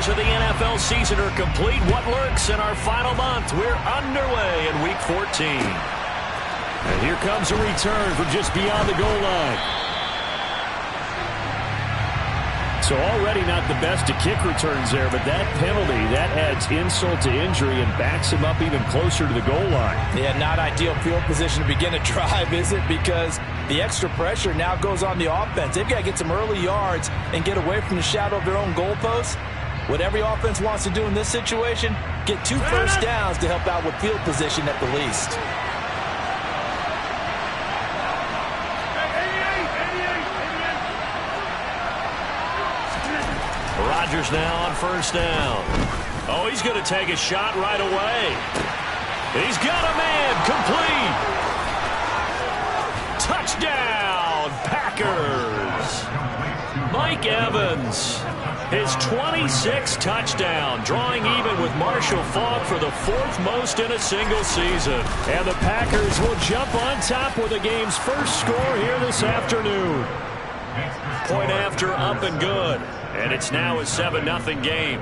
of the NFL season are complete. What lurks in our final month? We're underway in Week 14. And here comes a return from just beyond the goal line. So already not the best of kick returns there, but that penalty, that adds insult to injury and backs him up even closer to the goal line. Yeah, not ideal field position to begin a drive, is it? Because the extra pressure now goes on the offense. They've got to get some early yards and get away from the shadow of their own goalposts. What every offense wants to do in this situation, get 2 first downs to help out with field position at the least. Rodgers now on first down. Oh, he's going to take a shot right away. He's got a man complete. Touchdown, Packers. Mike Evans, his 26th touchdown, drawing even with Marshall Faulk for the 4th most in a single season. And the Packers will jump on top with the game's first score here this afternoon. Point after, up and good. And it's now a 7-0 game.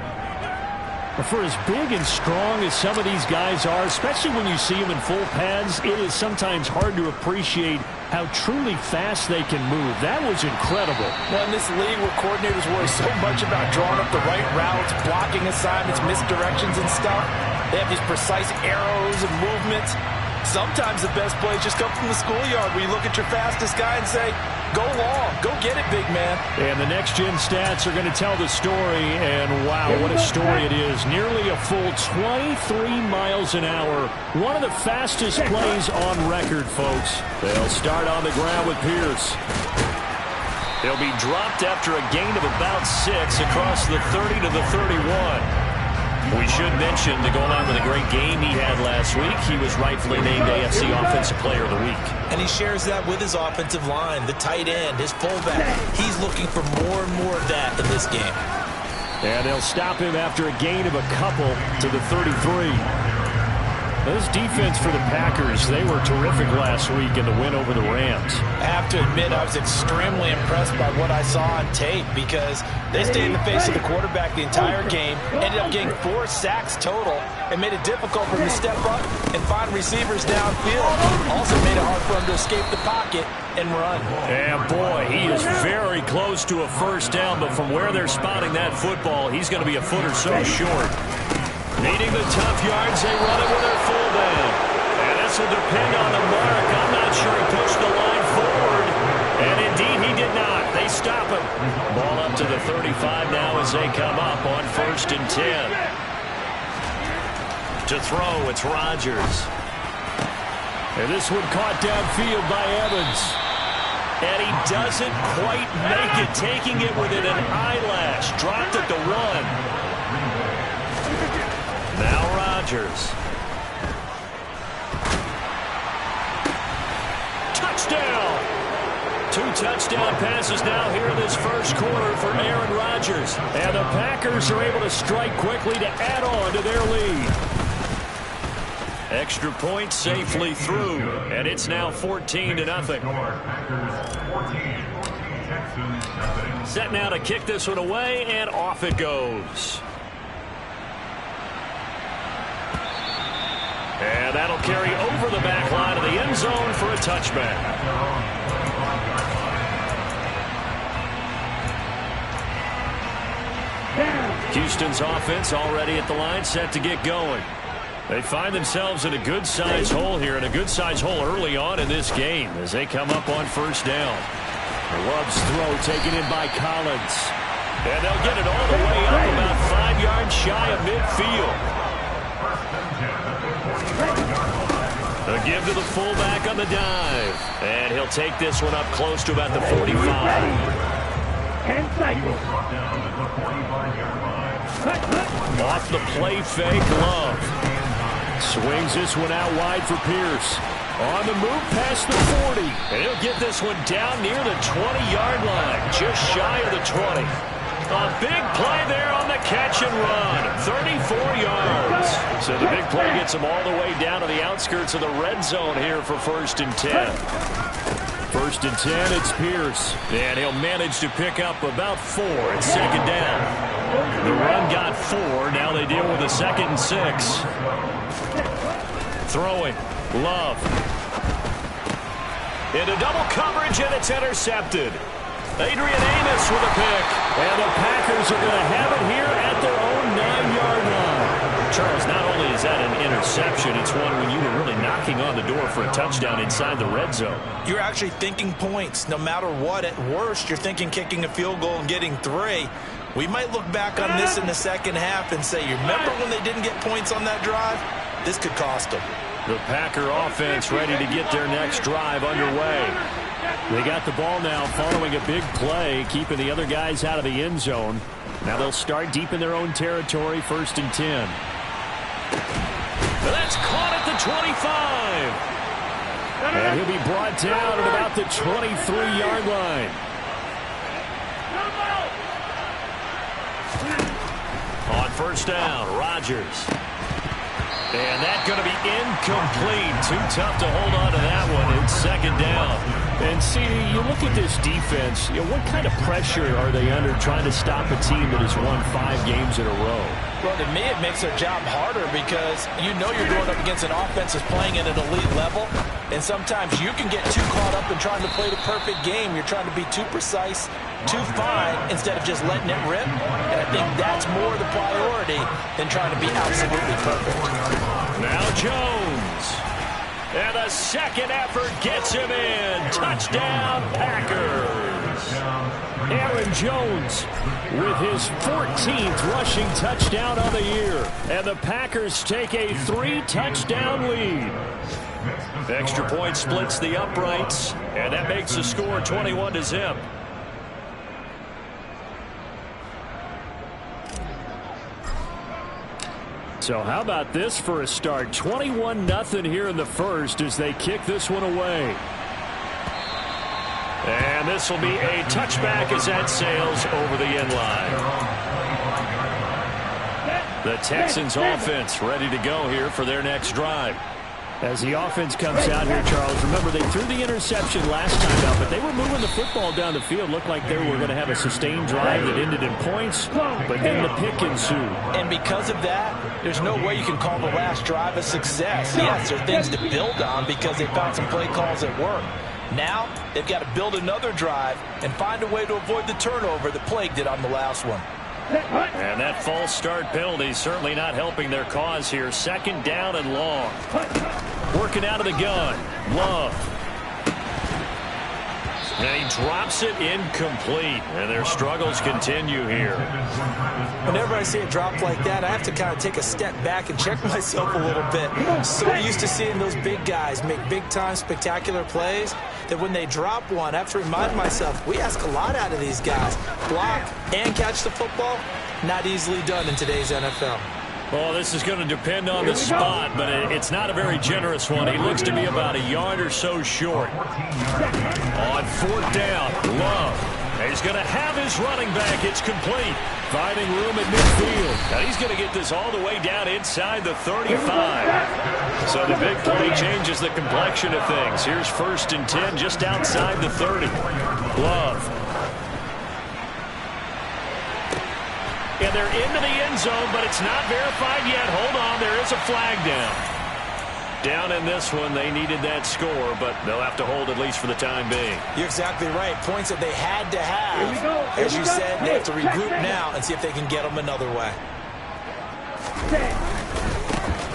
For as big and strong as some of these guys are, especially when you see them in full pads, it is sometimes hard to appreciate how truly fast they can move. That was incredible. Well, in this league where coordinators worry so much about drawing up the right routes, blocking assignments, misdirections and stuff, they have these precise arrows and movements. Sometimes the best plays just come from the schoolyard where you look at your fastest guy and say, go long, go get it, big man. And the next-gen stats are going to tell the story, and wow, what a story it is. Nearly a full 23 miles an hour. One of the fastest plays on record, folks. They'll start on the ground with Pierce. He'll be dropped after a gain of about 6 across the 30 to the 31. We should mention to go along with a great game he had last week. He was rightfully named AFC Offensive Player of the Week. And he shares that with his offensive line, the tight end, his fullback. He's looking for more and more of that in this game. And they'll stop him after a gain of a couple to the 33. This defense for the Packers, they were terrific last week in the win over the Rams. I have to admit, I was extremely impressed by what I saw on tape because they stayed in the face of the quarterback the entire game, ended up getting 4 sacks total, and made it difficult for him to step up and find receivers downfield. Also made it hard for him to escape the pocket and run. And boy, he is very close to a first down, but from where they're spotting that football, he's going to be a foot or so short. Needing the tough yards, they run it with their fullback. And this will depend on the mark. I'm not sure he pushed the line forward. And indeed, he did not. They stop him. Ball up to the 35 now as they come up on 1st and 10. To throw, it's Rodgers. And this one caught downfield by Evans. And he doesn't quite make it, taking it within an eyelash. Dropped at the 1. Now Rodgers. Touchdown! 2 touchdown passes now here in this first quarter for Aaron Rodgers. And the Packers are able to strike quickly to add on to their lead. Extra point safely through. And it's now 14-0. Set now to kick this one away, and off it goes. And that'll carry over the back line of the end zone for a touchback. Houston's offense already at the line, set to get going. They find themselves in a good-sized hole here, and a good-sized hole early on in this game as they come up on first down. Love's throw taken in by Collins. And they'll get it all the way up about 5 yards shy of midfield. A give to the fullback on the dive. And he'll take this one up close to about the 45. 10 seconds. Off the play fake, Love. Swings this one out wide for Pierce. On the move past the 40. And he'll get this one down near the 20-yard line. Just shy of the 20. A big play there on the catch and run. 34 yards. So the big play gets him all the way down to the outskirts of the red zone here for 1st and 10. First and 10, it's Pierce. And he'll manage to pick up about 4 at second down. The run got 4. Now they deal with a 2nd and 6. Throwing. Love. Into double coverage, and it's intercepted. Adrian Amos with a pick. And the Packers are going to have it here at their own 9-yard line. Charles, not only is that an interception, it's one when you were really knocking on the door for a touchdown inside the red zone. You're actually thinking points. No matter what, at worst, you're thinking kicking a field goal and getting 3. We might look back on this in the second half and say, you remember when they didn't get points on that drive? This could cost them. The Packer offense ready to get their next drive underway. They got the ball now following a big play, keeping the other guys out of the end zone. Now they'll start deep in their own territory, 1st and 10. That's caught at the 25. And he'll be brought down at about the 23-yard line. On first down, Rodgers. And that's going to be incomplete. Too tough to hold on to that one. It's 2nd down. And see, you look at this defense, what kind of pressure are they under trying to stop a team that has won 5 games in a row? Well, to me, it makes their job harder because you know you're going up against an offense that's playing at an elite level, and sometimes you can get too caught up in trying to play the perfect game. You're trying to be too precise, too fine, instead of just letting it rip, and I think that's more the priority than trying to be absolutely perfect. Now Jones. And a second effort gets him in. Touchdown, Packers. Aaron Jones with his 14th rushing touchdown of the year. And the Packers take a 3-touchdown lead. Extra point splits the uprights, and that makes the score 21-0. So how about this for a start? 21-0 here in the first as they kick this one away. And this will be a touchback as that sails over the end line. The Texans offense ready to go here for their next drive. As the offense comes out here, Charles, remember they threw the interception last time out, but they were moving the football down the field. Looked like they were going to have a sustained drive that ended in points, but then the pick ensued. And because of that, there's no way you can call the last drive a success. Yes, there are things to build on because they found some play calls that work. Now, they've got to build another drive and find a way to avoid the turnover that plagued it on the last one. And that false start penalty certainly not helping their cause here. 2nd down and long. Working out of the gun. Love. And he drops it incomplete. And their struggles continue here. Whenever I see a drop like that, I have to kind of take a step back and check myself a little bit. So used to seeing those big guys make big-time spectacular plays that when they drop one, I have to remind myself, we ask a lot out of these guys. Block and catch the football, not easily done in today's NFL. Well, this is going to depend on the spot, but it's not a very generous one. He looks to be about a yard or so short. On 4th down, Love. And he's going to have his running back. It's complete. Finding room at midfield. Now he's going to get this all the way down inside the 35. So the big play changes the complexion of things. Here's 1st and 10 just outside the 30. Love. And they're into the end zone, but it's not verified yet. Hold on, there is a flag down. Down in this one, they needed that score, but they'll have to hold at least for the time being. You're exactly right. Points that they had to have. As you said, they have to regroup now and see if they can get them another way.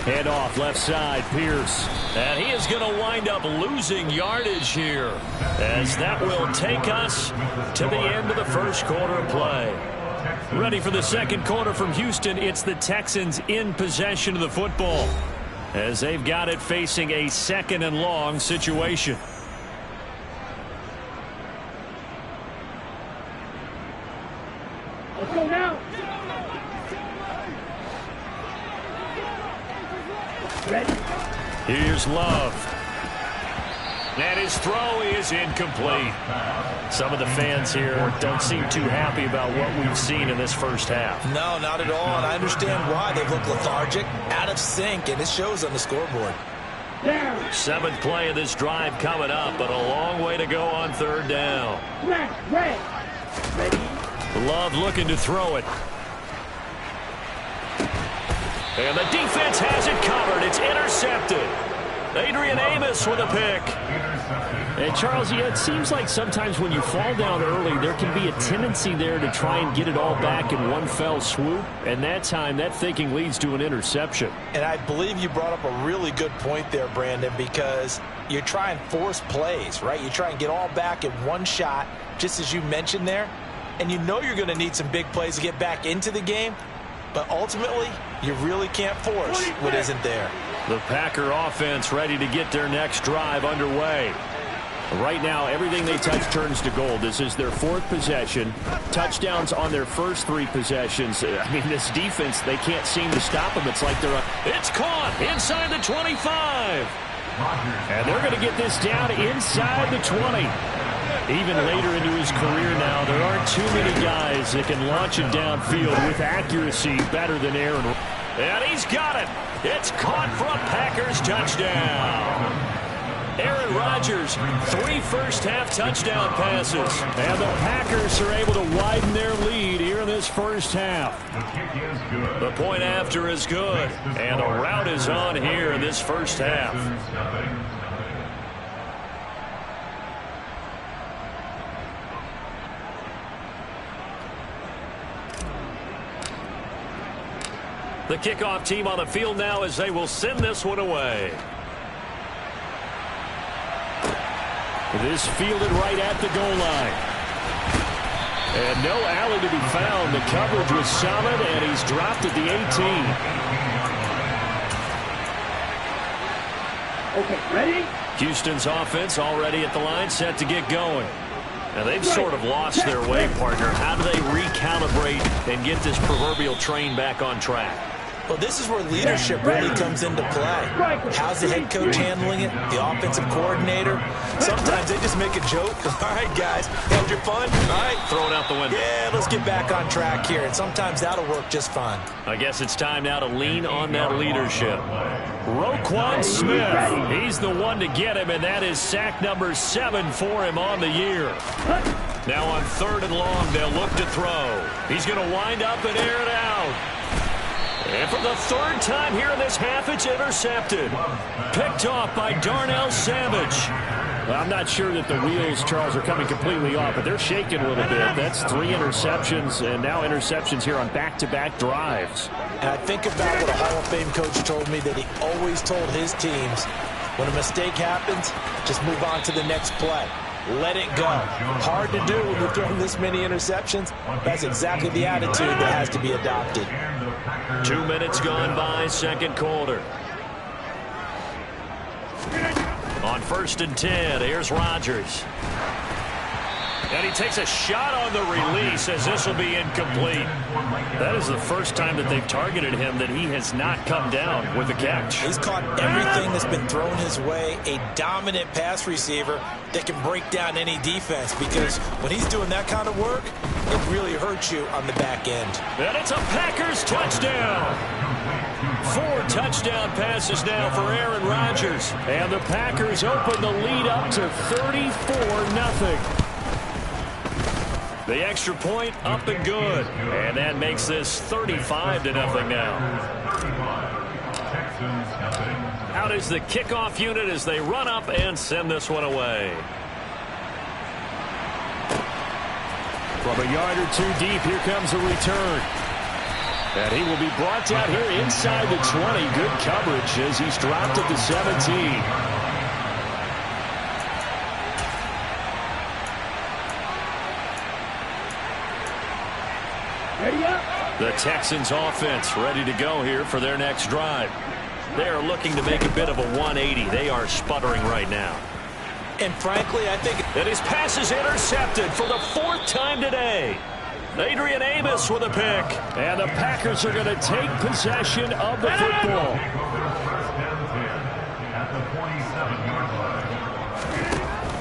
Head off left side, Pierce. And he is going to wind up losing yardage here, as that will take us to the end of the first quarter of play. Ready for the second quarter from Houston. It's the Texans in possession of the football, as they've got it facing a 2nd and long situation. Let's go now. Ready? Here's Love. And his throw is incomplete. Some of the fans here don't seem too happy about what we've seen in this first half. No, not at all, and I understand why. They've looked lethargic, out of sync, and it shows on the scoreboard. Seventh play of this drive coming up, but a long way to go on third down. Love looking to throw it. And the defense has it covered. It's intercepted. Adrian Amos with a pick. And Charles, yeah, it seems like sometimes when you fall down early, there can be a tendency there to try and get it all back in one fell swoop. And that time, that thinking leads to an interception. And I believe you brought up a really good point there, Brandon, because you try and force plays, right? You try and get all back in one shot, just as you mentioned there. And you know you're going to need some big plays to get back into the game. But ultimately, you really can't force what isn't there. The Packer offense ready to get their next drive underway. Right now, everything they touch turns to gold. This is their fourth possession. Touchdowns on their first three possessions. I mean, this defense, they can't seem to stop them. It's like they're It's caught inside the 25. And they're going to get this down inside the 20. Even later into his career now, there aren't too many guys that can launch it downfield with accuracy better than Aaron. And he's got it. It's caught for a Packers touchdown. Aaron Rodgers, 3 first-half touchdown passes. And the Packers are able to widen their lead here in this first half. The point after is good. And the route is on here in this first half. The kickoff team on the field now as they will send this one away. This fielded right at the goal line. And no alley to be found. The coverage was solid, and he's dropped at the 18. Okay, ready? Houston's offense already at the line, set to get going. Now, they've sort of lost their way, partner. How do they recalibrate and get this proverbial train back on track? Well, this is where leadership really comes into play. How's the head coach handling it? The offensive coordinator? Sometimes they just make a joke. All right, guys, had your fun? All right. Throw it out the window. Yeah, let's get back on track here. And sometimes that'll work just fine. I guess it's time now to lean on that leadership. Roquan Smith. He's the one to get him, and that is sack number 7 for him on the year. Now on 3rd and long, they'll look to throw. He's going to wind up and air it out. And for the 3rd time here in this half, it's intercepted. Picked off by Darnell Savage. Well, I'm not sure that the wheels, Charles, are coming completely off, but they're shaking a little bit. That's 3 interceptions, and now interceptions here on back-to-back drives. And I think about what a Hall of Fame coach told me, that he always told his teams, when a mistake happens, just move on to the next play. Let it go. Hard to do when you're throwing this many interceptions. That's exactly the attitude that has to be adopted. 2 minutes gone by, second quarter. On 1st and 10, here's Rodgers. And he takes a shot on the release as this will be incomplete. That is the first time that they've targeted him that he has not come down with a catch. He's caught everything that's been thrown his way. A dominant pass receiver that can break down any defense, because when he's doing that kind of work, it really hurts you on the back end. And it's a Packers touchdown. 4 touchdown passes now for Aaron Rodgers. And the Packers open the lead up to 34-0. The extra point up and good. And that makes this 35-0 now. Out is the kickoff unit as they run up and send this one away. From a yard or 2 deep, here comes a return. And he will be brought down here inside the 20. Good coverage as he's dropped at the 17. The Texans offense ready to go here for their next drive. They are looking to make a bit of a 180. They are sputtering right now. And frankly, I think that his pass is intercepted for the 4th time today. Adrian Amos with a pick. And the Packers are going to take possession of the football.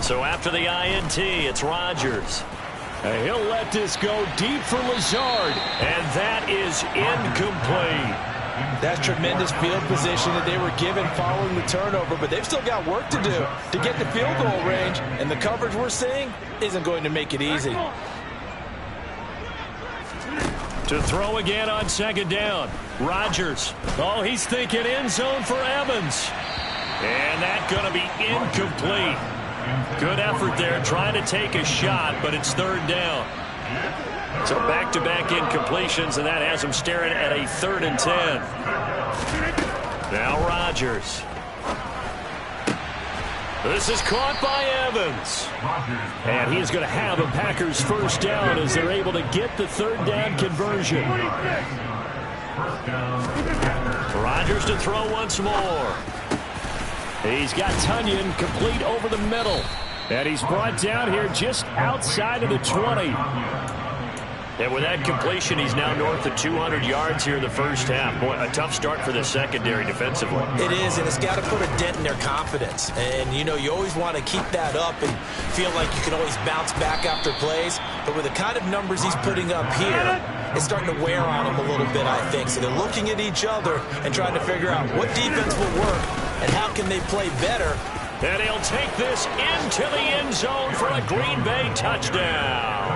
So after the INT, it's Rodgers. And he'll let this go deep for Lazard. And that is incomplete. That's tremendous field position that they were given following the turnover, but they've still got work to do to get to field goal range, and the coverage we're seeing isn't going to make it easy. To throw again on second down. Rodgers. Oh, he's thinking end zone for Evans. And that's going to be incomplete. Good effort there trying to take a shot, but it's third down. So back-to-back incompletions, and that has him staring at a 3rd and 10. Now Rodgers. This is caught by Evans. And he is going to have a Packers first down as they're able to get the 3rd down conversion. Rodgers to throw once more. He's got Tunyon complete over the middle. And he's brought down here just outside of the 20. And with that completion, he's now north of 200 yards here in the first half. Boy, a tough start for the secondary defensively. It is, and it's got to put a dent in their confidence. And, you know, you always want to keep that up and feel like you can always bounce back after plays. But with the kind of numbers he's putting up here, it's starting to wear on them a little bit, I think. So they're looking at each other and trying to figure out what defense will work and how can they play better. And he'll take this into the end zone for a Green Bay touchdown.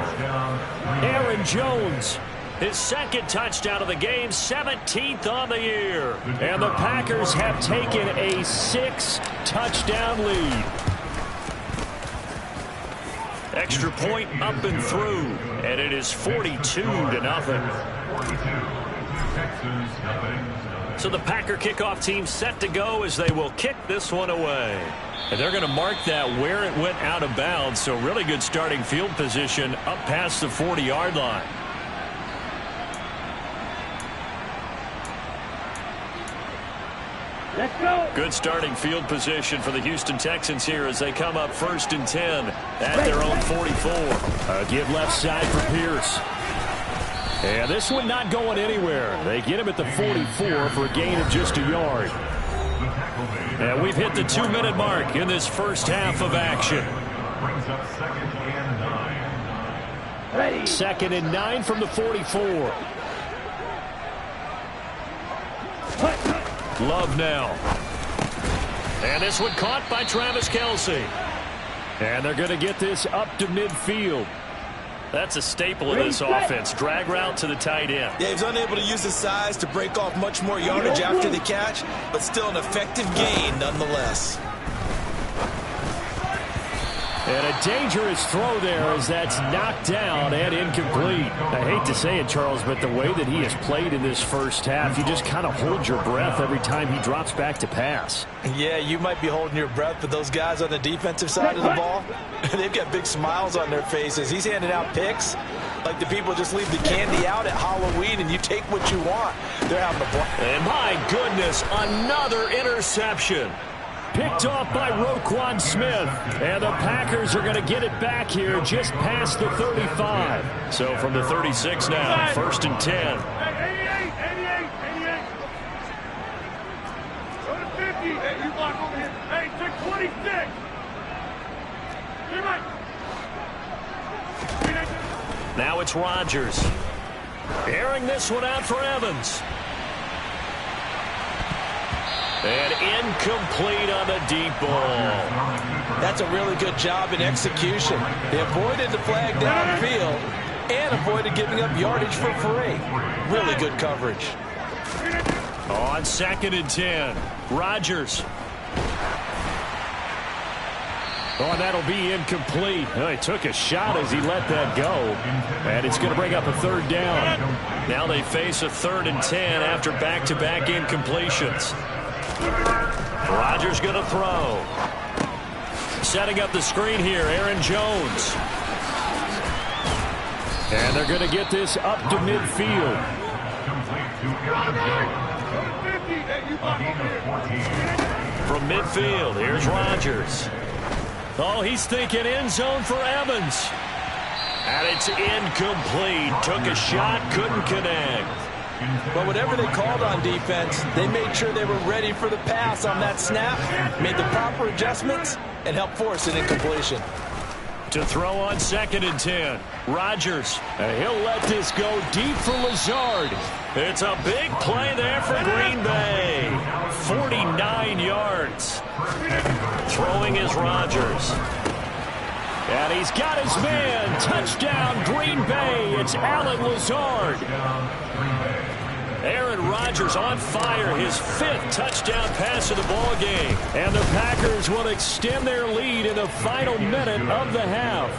Aaron Jones, his 2nd touchdown of the game, 17th on the year. And the Packers have taken a 6-touchdown lead. Extra point up and through, and it is 42-0. So the Packer kickoff team set to go as they will kick this one away. And they're going to mark that where it went out of bounds. So really good starting field position up past the 40-yard line. Let's go. Good starting field position for the Houston Texans here as they come up 1st and 10 at their own 44. A give left side for Pierce. And this one not going anywhere. They get him at the 44 for a gain of just a yard. And we've hit the 2-minute mark in this first half of action. Ready. 2nd and 9 from the 44. Love now. And this one caught by Travis Kelce. And they're going to get this up to midfield. That's a staple of this offense. Drag route to the tight end. Yeah, he's unable to use his size to break off much more yardage after the catch, but still an effective gain nonetheless. And a dangerous throw there as that's knocked down and incomplete. I hate to say it, Charles, but the way that he has played in this first half, you just kind of hold your breath every time he drops back to pass. Yeah, you might be holding your breath, but those guys on the defensive side of the ball, they've got big smiles on their faces. He's handing out picks like the people just leave the candy out at Halloween and you take what you want. They're having a blast. And my goodness, another interception. Picked off by Roquan Smith. And the Packers are going to get it back here just past the 35. So from the 36 now, 1st and 10. 88. Go to 50. Hey, you block over here. Hey, check 26. Now it's Rodgers. Airing this one out for Evans. And incomplete on the deep ball. That's a really good job in execution. They avoided the flag downfield and avoided giving up yardage for free. Really good coverage. On 2nd and 10, Rodgers. Oh, and that'll be incomplete. Oh, he took a shot as he let that go. And it's going to bring up a 3rd down. Now they face a 3rd and 10 after back-to-back incompletions. Rodgers going to throw. Setting up the screen here, Aaron Jones. And they're going to get this up to midfield. From midfield, here's Rodgers. Oh, he's thinking end zone for Evans. And it's incomplete. Took a shot, couldn't connect. But whatever they called on defense, they made sure they were ready for the pass on that snap, made the proper adjustments, and helped force an incompletion. To throw on 2nd and 10. Rodgers. He'll let this go deep for Lazard. It's a big play there for Green Bay. 49 yards. Throwing is Rodgers. And he's got his man. Touchdown, Green Bay. It's Allen Lazard. Aaron Rodgers on fire, his 5th touchdown pass of the ball game. And the Packers will extend their lead in the final minute of the half.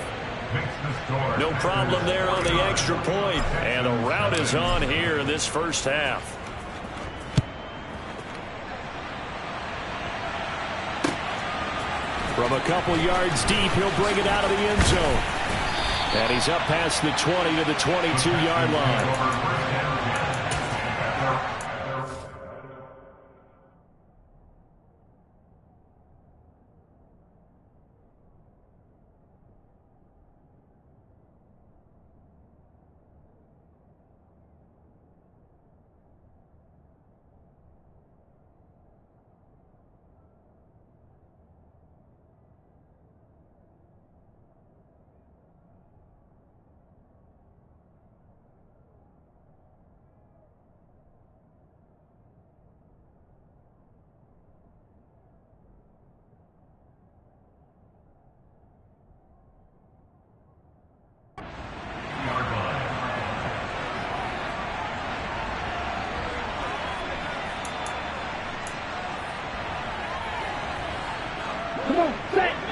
No problem there on the extra point. And the route is on here in this first half. From a couple yards deep, he'll bring it out of the end zone. And he's up past the 20 to the 22-yard line.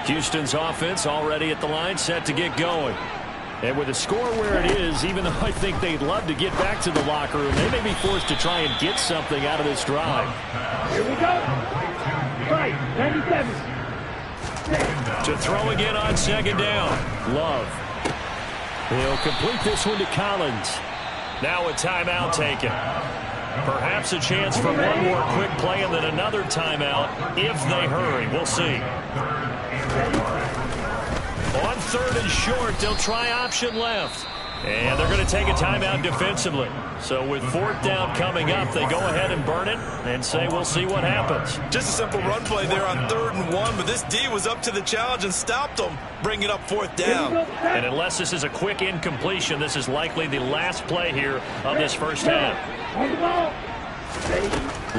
Houston's offense already at the line, set to get going. And with the score where it is, even though I think they'd love to get back to the locker room, they may be forced to try and get something out of this drive. Here we go. Right, 97. To throw again on 2nd down. Love. He'll complete this one to Collins. Now a timeout taken. Perhaps a chance for one more quick play and then another timeout if they hurry. We'll see. On 3rd and short, they'll try option left. And they're going to take a timeout defensively. So with 4th down coming up, they go ahead and burn it and say we'll see what happens. Just a simple run play there on 3rd and 1, but this D was up to the challenge and stopped them, bringing up 4th down. And unless this is a quick incompletion, this is likely the last play here of this first half.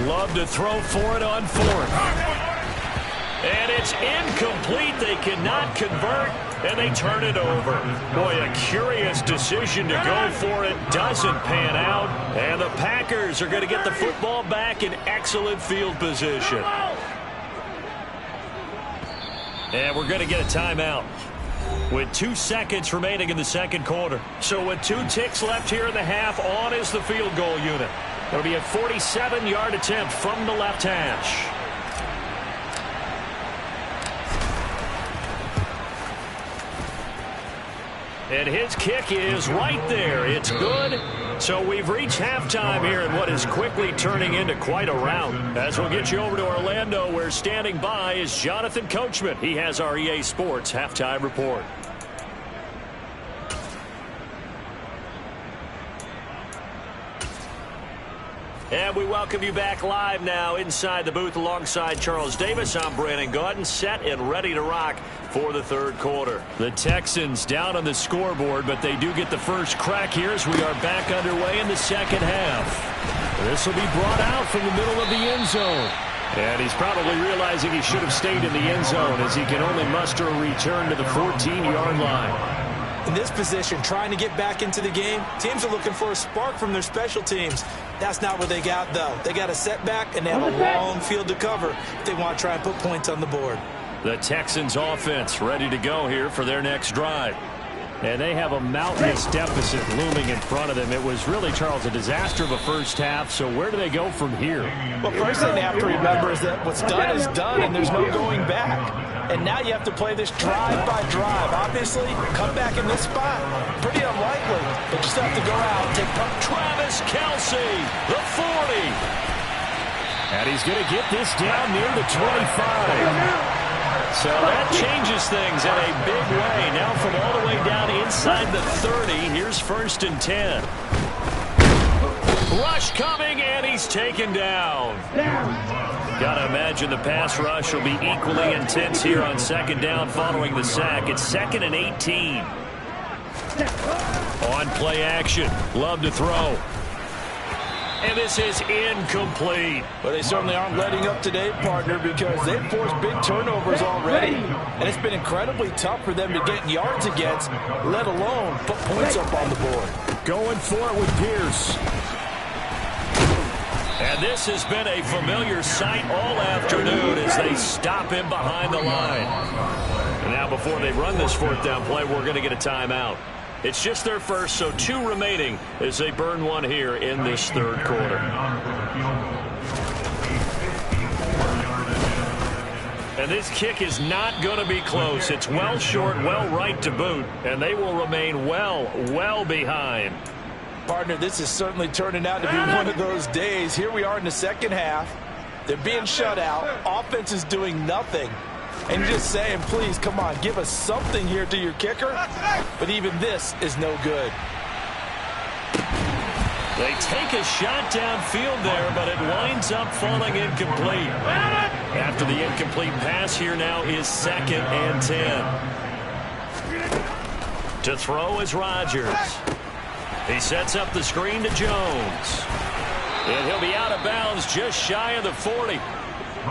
Love to throw for it on 4th. And it's incomplete. They cannot convert, and they turn it over. Boy, a curious decision to go for it. Doesn't pan out, and the Packers are going to get the football back in excellent field position. And we're going to get a timeout with 2 seconds remaining in the second quarter. So with 2 ticks left here in the half, on is the field goal unit. It'll be a 47-yard attempt from the left hash. And his kick is right there. It's good. So we've reached halftime here in what is quickly turning into quite a rout. As we'll get you over to Orlando, where standing by is Jonathan Coachman. He has our EA Sports halftime report. And we welcome you back live now inside the booth alongside Charles Davis. I'm Brandon Gaudin, set and ready to rock for the third quarter. The Texans down on the scoreboard, but they do get the first crack here as we are back underway in the second half. This will be brought out from the middle of the end zone. And he's probably realizing he should have stayed in the end zone as he can only muster a return to the 14-yard line. In this position, trying to get back into the game, teams are looking for a spark from their special teams. That's not what they got, though. They got a setback, and they have a long field to cover if they want to try and put points on the board. The Texans offense ready to go here for their next drive. And they have a mountainous deficit looming in front of them. It was really, Charles, a disaster of a first half. So where do they go from here? Well, first thing they have to remember is that what's done is done, and there's no going back. And now you have to play this drive by drive. Obviously, come back in this spot. Pretty unlikely, but you still have to go out and take Travis Kelce, the 40. And he's going to get this down near the 25. So that changes things in a big way. Now from all the way down inside the 30, here's 1st and 10. Rush coming, and he's taken down. Got to imagine the pass rush will be equally intense here on second down following the sack. It's 2nd and 18. On play action. Love to throw. And this is incomplete. But they certainly aren't letting up today, partner, because they've forced big turnovers already. And it's been incredibly tough for them to get yards against, let alone put points up on the board. Going for it with Pierce. And this has been a familiar sight all afternoon as they stop him behind the line. And now before they run this 4th down play, we're going to get a timeout. It's just their first, so 2 remaining as they burn one here in this 3rd quarter. And this kick is not going to be close. It's well short, well right to boot, and they will remain well behind. Partner, this is certainly turning out to be one of those days. Here we are in the 2nd half. They're being shut out. Offense is doing nothing. And you're just saying, please, come on, give us something here to your kicker. But even this is no good. They take a shot downfield there, but it winds up falling incomplete. After the incomplete pass, here now is 2nd and 10. To throw is Rodgers. He sets up the screen to Jones. And he'll be out of bounds just shy of the 40.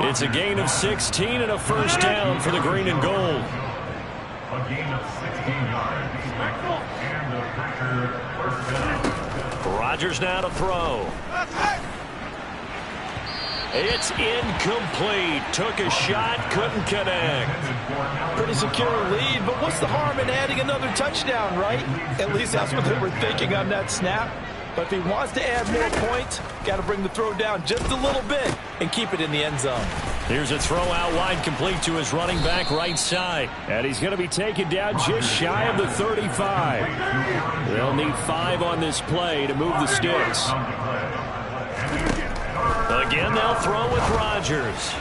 It's a gain of 16 and a 1st down for the green and gold. A gain of 16 yards. And the Packers 1st down. Rodgers now to throw. It's incomplete. Took a shot, couldn't connect. Pretty secure lead, but what's the harm in adding another touchdown, right? At least that's what they were thinking on that snap. But if he wants to add more points, got to bring the throw down just a little bit and keep it in the end zone. Here's a throw out wide, complete to his running back right side. And he's going to be taken down just shy of the 35. They'll need 5 on this play to move the sticks. Again, they'll throw with Rodgers.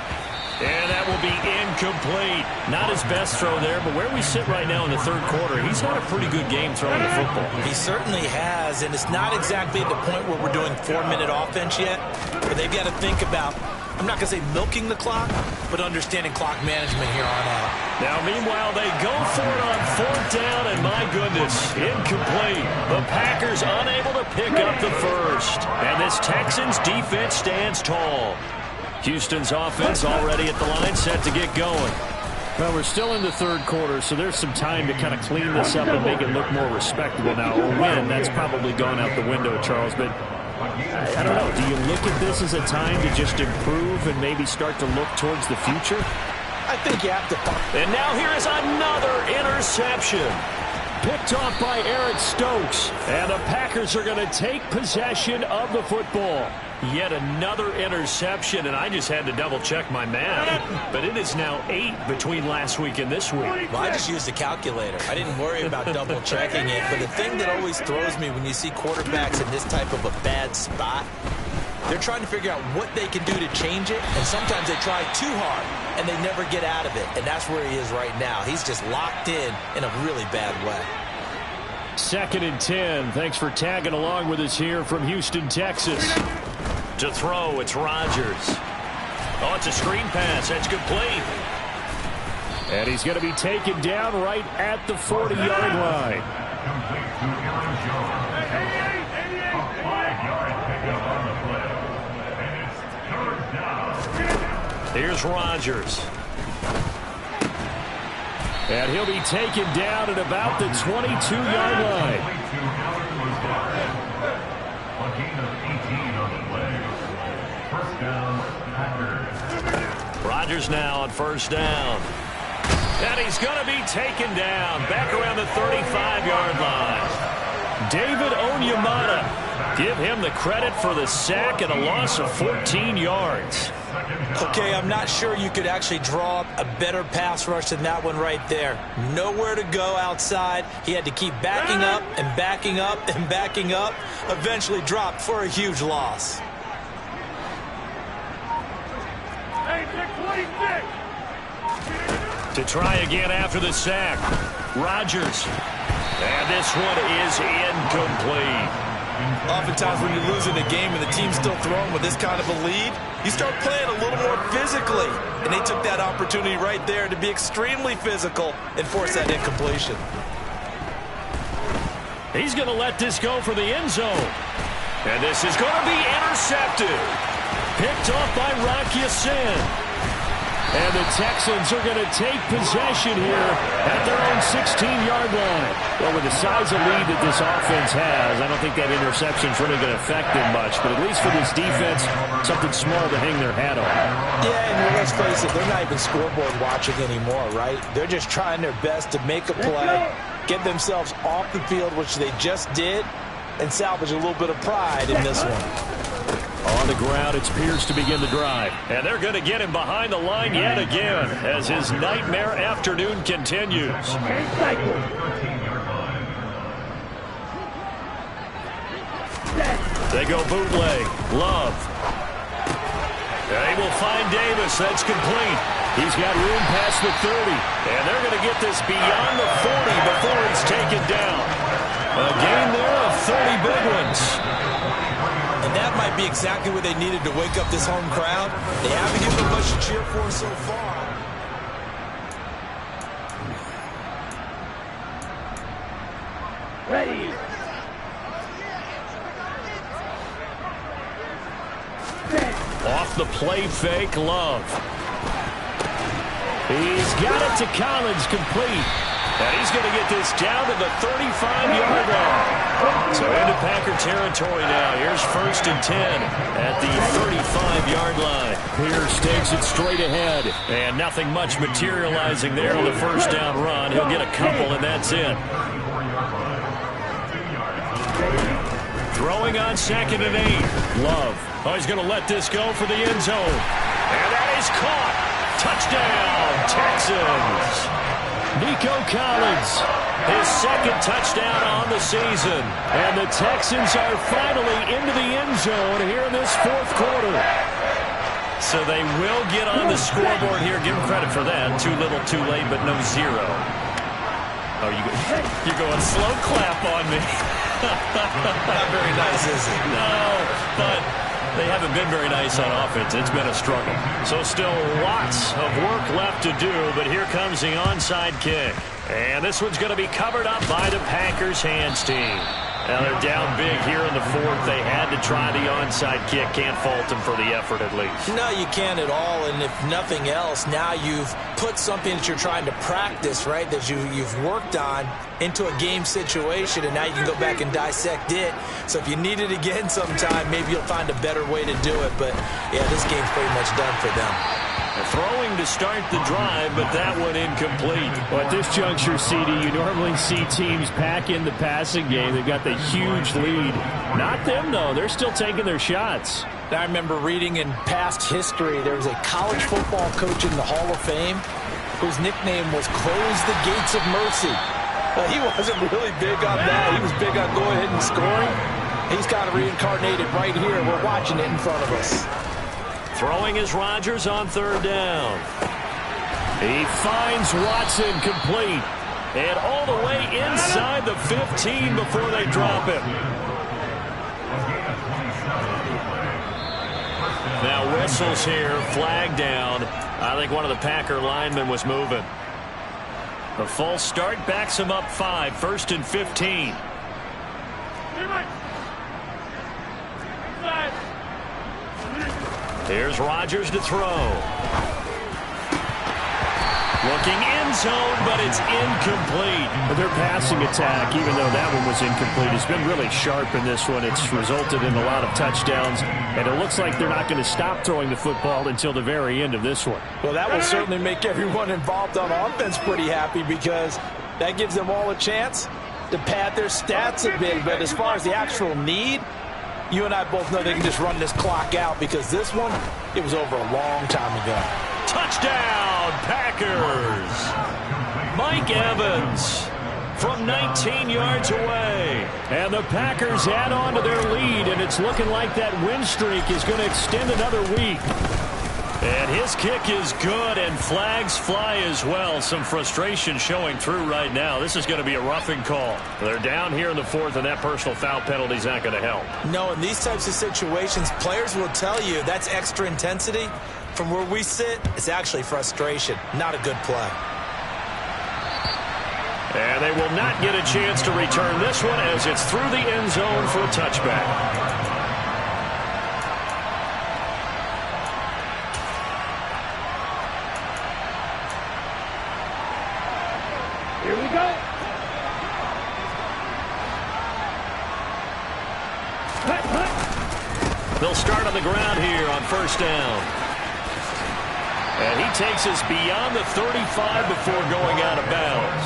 And that will be incomplete. Not his best throw there, but where we sit right now in the 3rd quarter, he's had a pretty good game throwing the football. He certainly has, and it's not exactly at the point where we're doing 4-minute offense yet, but they've got to think about, I'm not going to say milking the clock, but understanding clock management here on out. Now, meanwhile, they go for it on 4th down, and my goodness, incomplete. The Packers unable to pick up the 1st. And this Texans defense stands tall. Houston's offense already at the line, set to get going. Well, we're still in the 3rd quarter, so there's some time to kind of clean this up and make it look more respectable. Now, a win, that's probably gone out the window, Charles, but I don't know. Do you look at this as a time to just improve and maybe start to look towards the future? I think you have to. And now here is another interception. Picked off by Eric Stokes. And the Packers are going to take possession of the football. Yet another interception, and I just had to double-check my math. But it is now 8 between last week and this week. Well, I just used a calculator. I didn't worry about double-checking it. But the thing that always throws me when you see quarterbacks in this type of a bad spot, they're trying to figure out what they can do to change it. And sometimes they try too hard, and they never get out of it. And that's where he is right now. He's just locked in a really bad way. 2nd and 10. Thanks for tagging along with us here from Houston, Texas. To throw, it's Rodgers. Oh, it's a screen pass. That's complete. And he's going to be taken down right at the 40-yard line. Here's Rodgers. And he'll be taken down at about the 22-yard line. Rodgers now on 1st down. And he's going to be taken down back around the 35-yard line. David Onyemata. Give him the credit for the sack and a loss of 14 yards. Okay, I'm not sure you could actually draw up a better pass rush than that one right there. Nowhere to go outside. He had to keep backing up and backing up and backing up. Eventually dropped for a huge loss. To try again after the sack. Rodgers. And this one is incomplete. Oftentimes when you're losing a game and the team's still throwing with this kind of a lead, you start playing a little more physically. And they took that opportunity right there to be extremely physical and force that incompletion. He's going to let this go for the end zone. And this is going to be intercepted. Picked off by Rocky Sin. And the Texans are going to take possession here at their own 16-yard line. Well, with the size of lead that this offense has, I don't think that interception is really going to affect them much. But at least for this defense, something small to hang their hat on. Yeah, and let's face it, they're not even scoreboard watching anymore, right? They're just trying their best to make a play, get themselves off the field, which they just did, and salvage a little bit of pride in this one. On the ground, it's Pierce to begin the drive. And they're going to get him behind the line yet again as his nightmare afternoon continues. They go bootleg. Love. They will find Davis. That's complete. He's got room past the 30. And they're going to get this beyond the 40 before it's taken down. A gain there of 30 big ones. And that might be exactly what they needed to wake up this home crowd. They haven't given them much to cheer for so far. Ready. Off the play fake, Love. He's got it to Collins, complete. And he's going to get this down to the 35-yard line. So into Packer territory now. Here's 1st and 10 at the 35-yard line. Pierce takes it straight ahead. And nothing much materializing there on the first down run. He'll get a couple, and that's it. Throwing on 2nd and 8. Love. Oh, he's going to let this go for the end zone. And that is caught. Touchdown, Texans. Nico Collins, his 2nd touchdown on the season. And the Texans are finally into the end zone here in this 4th quarter. So they will get on the scoreboard here. Give them credit for that. Too little, too late, but no 0. Oh, you're going slow clap on me. Not very nice, is it? No, but they haven't been very nice on offense. It's been a struggle. So still lots of work left to do, but here comes the onside kick. And this one's going to be covered up by the Packers hands team. Now they're down big here in the 4th. They had to try the onside kick. Can't fault them for the effort at least. No, you can't at all. And if nothing else, now you've put something that you're trying to practice, right, that you've worked on into a game situation, and now you can go back and dissect it. So if you need it again sometime, maybe you'll find a better way to do it. But, yeah, this game's pretty much done for them. Throwing to start the drive, but that one incomplete. Well, at this juncture, CD, you normally see teams pack in the passing game. They've got the huge lead. Not them, though. They're still taking their shots. I remember reading in past history, there was a college football coach in the Hall of Fame whose nickname was Close the Gates of Mercy. He wasn't really big on that. He was big on going ahead and scoring. He's kind of reincarnated right here. We're watching it in front of us. Throwing is Rodgers on 3rd down. He finds Watson complete. And all the way inside the 15 before they drop him. Now whistles here, flag down. I think one of the Packer linemen was moving. The false start backs him up 5, 1st and 15. Here's Rodgers to throw. Looking end zone, but it's incomplete. Their passing attack, even though that one was incomplete, has been really sharp in this one. It's resulted in a lot of touchdowns, and it looks like they're not going to stop throwing the football until the very end of this one. Well, that will certainly make everyone involved on offense pretty happy, because that gives them all a chance to pad their stats a bit. But as far as the actual need, you and I both know they can just run this clock out, because this one, it was over a long time ago. Touchdown, Packers! Mike Evans from 19 yards away. And the Packers add on to their lead, and it's looking like that win streak is going to extend another week. And his kick is good, and flags fly as well. Some frustration showing through right now. This is going to be a roughing call. They're down here in the fourth, and that personal foul penalty is not going to help. No, in these types of situations, players will tell you that's extra intensity. From where we sit, it's actually frustration. Not a good play. And they will not get a chance to return this one as it's through the end zone for a touchback. Here we go. They'll start on the ground here on first down. And he takes us beyond the 35 before going out of bounds.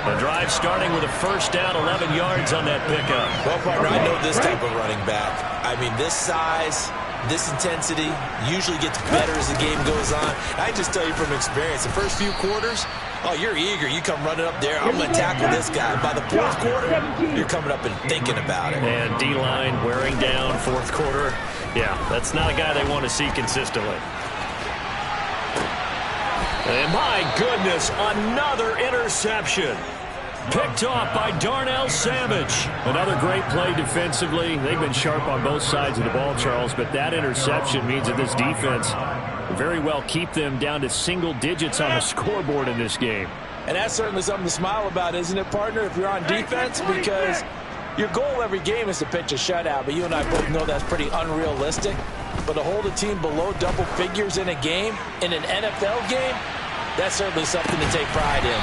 The drive starting with a first down, 11 yards on that pickup. Well, partner, I know this type of running back. I mean, this size, this intensity usually gets better as the game goes on. I just tell you from experience, the first few quarters, oh, you're eager. You come running up there. I'm going to tackle this guy. By the fourth quarter, you're coming up and thinking about it. And D-line wearing down fourth quarter. Yeah, that's not a guy they want to see consistently. And my goodness, another interception. Picked off by Darnell Savage. Another great play defensively. They've been sharp on both sides of the ball, Charles, but that interception means that this defense very well keep them down to single digits on the scoreboard in this game. And that's certainly something to smile about, isn't it, partner, if you're on defense? Because your goal every game is to pitch a shutout, but you and I both know that's pretty unrealistic. But to hold a team below double figures in a game, in an NFL game, that's certainly something to take pride in.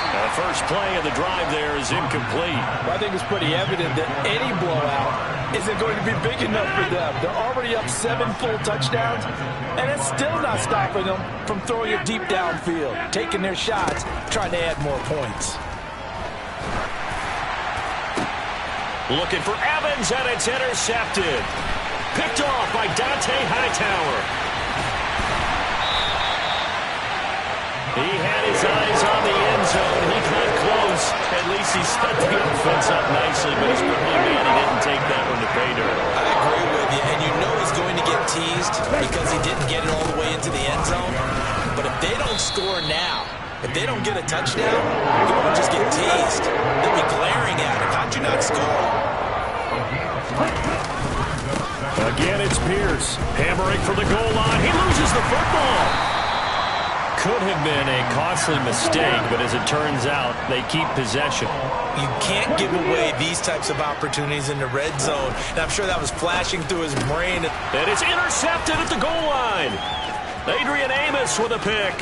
The first play of the drive there is incomplete. Well, I think it's pretty evident that any blowout isn't going to be big enough for them. They're already up 7 full touchdowns, and it's still not stopping them from throwing it deep downfield, taking their shots, trying to add more points. Looking for Evans, and it's intercepted. Picked off by Dante Hightower. He had his eyes on the end zone. He got close. At least he set the offense up nicely, but he's probably mad he didn't take that one to pay dirt. I agree with you, and you know he's going to get teased because he didn't get it all the way into the end zone. But if they don't score now, if they don't get a touchdown, he won't just get teased. They'll be glaring at him. How'd you not score? Again, it's Pierce. Hammering for the goal line. He loses the football. Could have been a costly mistake, but as it turns out, they keep possession. You can't give away these types of opportunities in the red zone. And I'm sure that was flashing through his brain. And it's intercepted at the goal line. Adrian Amos with a pick.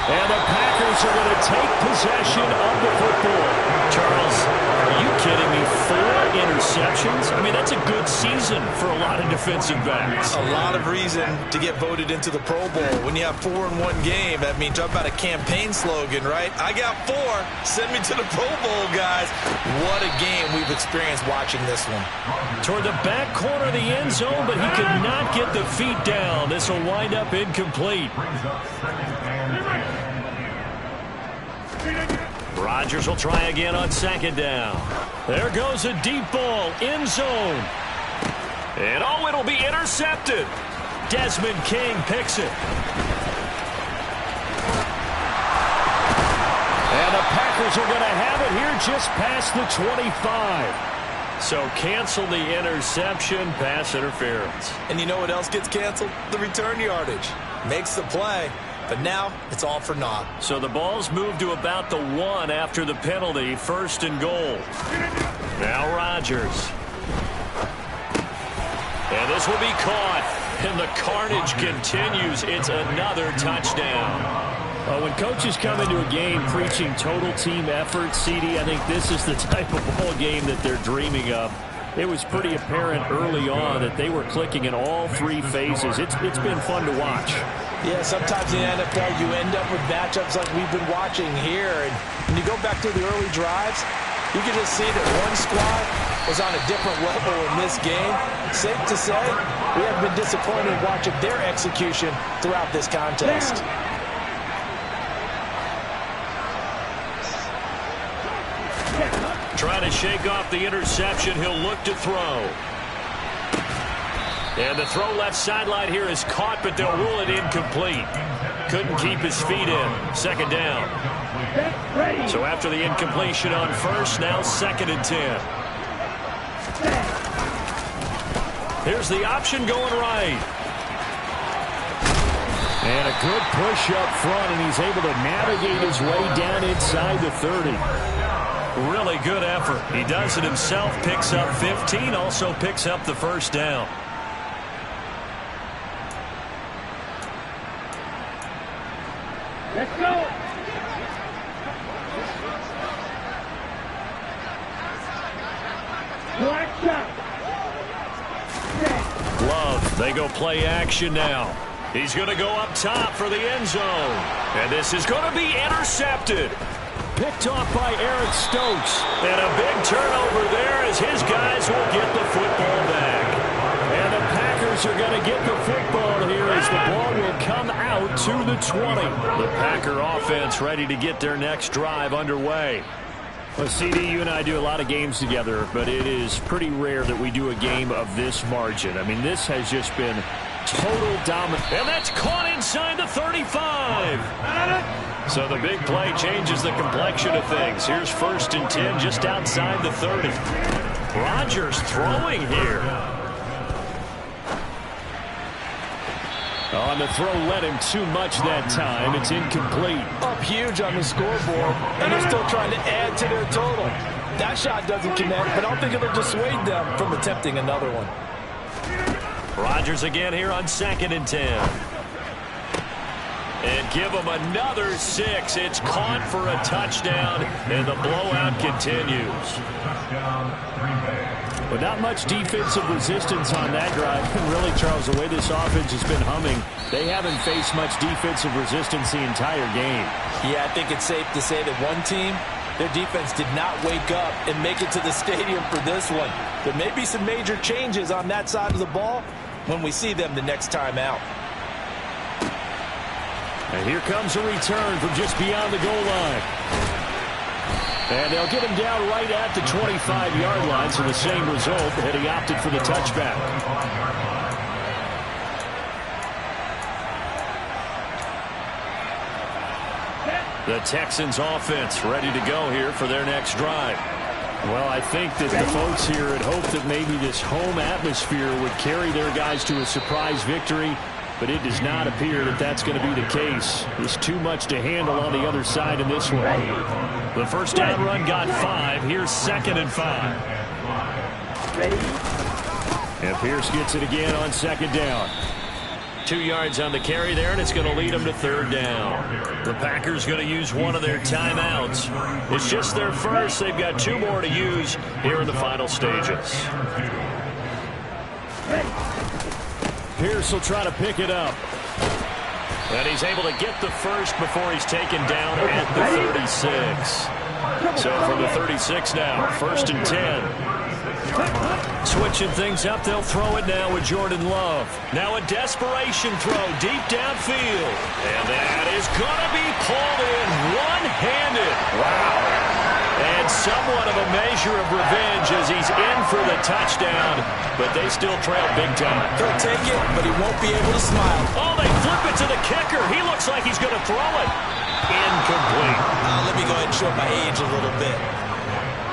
And the Packers are going to take possession of the football. Charles, are you kidding me? 4 interceptions? I mean, that's a good season for a lot of defensive backs. A lot of reason to get voted into the Pro Bowl. When you have 4 in one game, I mean, talk about a campaign slogan, right? I got 4. Send me to the Pro Bowl, guys. What a game we've experienced watching this one. Toward the back corner of the end zone, but he could not get the feet down. This will wind up incomplete. Rodgers will try again on second down. There goes a deep ball, end zone. And oh, it'll be intercepted. Desmond King picks it. And the Packers are going to have it here just past the 25. So cancel the interception, pass interference. And you know what else gets canceled? The return yardage. Makes the play. But now, it's all for naught. So the ball's moved to about the 1 after the penalty, first and goal. Now Rodgers. And this will be caught. And the carnage continues. It's another touchdown. When coaches come into a game preaching total team effort, CD, I think this is the type of ball game that they're dreaming of. It was pretty apparent early on that they were clicking in all 3 phases. It's been fun to watch. Yeah, sometimes in the NFL you end up with matchups like we've been watching here. And when you go back to the early drives, you can just see that one squad was on a different level in this game. Safe to say, we have been disappointed watching their execution throughout this contest. Trying to shake off the interception. He'll look to throw. And the throw left sideline here is caught, but they'll rule it incomplete. Couldn't keep his feet in. Second down. So after the incompletion on first, now 2nd and 10. Here's the option going right. And a good push up front, and he's able to navigate his way down inside the 30. Really good effort. He does it himself, picks up 15, also picks up the first down. Let's go. Love, they go play action now. He's going to go up top for the end zone. And this is going to be intercepted. Picked off by Eric Stokes. And a big turnover there as his guys will get the football back. And the Packers are going to get the football here as the ball will come out to the 20. The Packer offense ready to get their next drive underway. Well, CD, you and I do a lot of games together, but it is pretty rare that we do a game of this margin. I mean, this has just been total dominance. And that's caught inside the 35. So the big play changes the complexion of things. Here's 1st and 10 just outside the 30. Rodgers throwing here. On the throw, led him too much that time. It's incomplete. Up huge on the scoreboard, and they're still trying to add to their total. That shot doesn't connect, but I don't think it'll dissuade them from attempting another one. Rodgers again here on 2nd and 10. And give him another 6. It's caught for a touchdown, and the blowout continues. But not much defensive resistance on that drive. And really, Charles, the way this offense has been humming, they haven't faced much defensive resistance the entire game. Yeah, I think it's safe to say that one team, their defense did not wake up and make it to the stadium for this one. There may be some major changes on that side of the ball when we see them the next time out. And here comes a return from just beyond the goal line. And they'll get him down right at the 25-yard line, so the same result, and he opted for the touchback. The Texans offense ready to go here for their next drive. Well, I think that the folks here had hoped that maybe this home atmosphere would carry their guys to a surprise victory, but it does not appear that that's going to be the case. There's too much to handle on the other side in this one. The first down run got 5. Here's 2nd and 5. And Pierce gets it again on 2nd down. 2 yards on the carry there, and it's going to lead them to 3rd down. The Packers going to use one of their timeouts. It's just their first. They've got 2 more to use here in the final stages. Pierce will try to pick it up. And he's able to get the first before he's taken down at the 36. So from the 36 now, 1st and 10. Switching things up, they'll throw it now with Jordan Love. Now a desperation throw deep downfield. And that is going to be pulled in one-handed. Wow. And somewhat of a measure of revenge as he's in for the touchdown, but they still trail big time. He'll take it, but he won't be able to smile. Oh, they flip it to the kicker. He looks like he's going to throw it. Incomplete. Let me go ahead and show my age a little bit.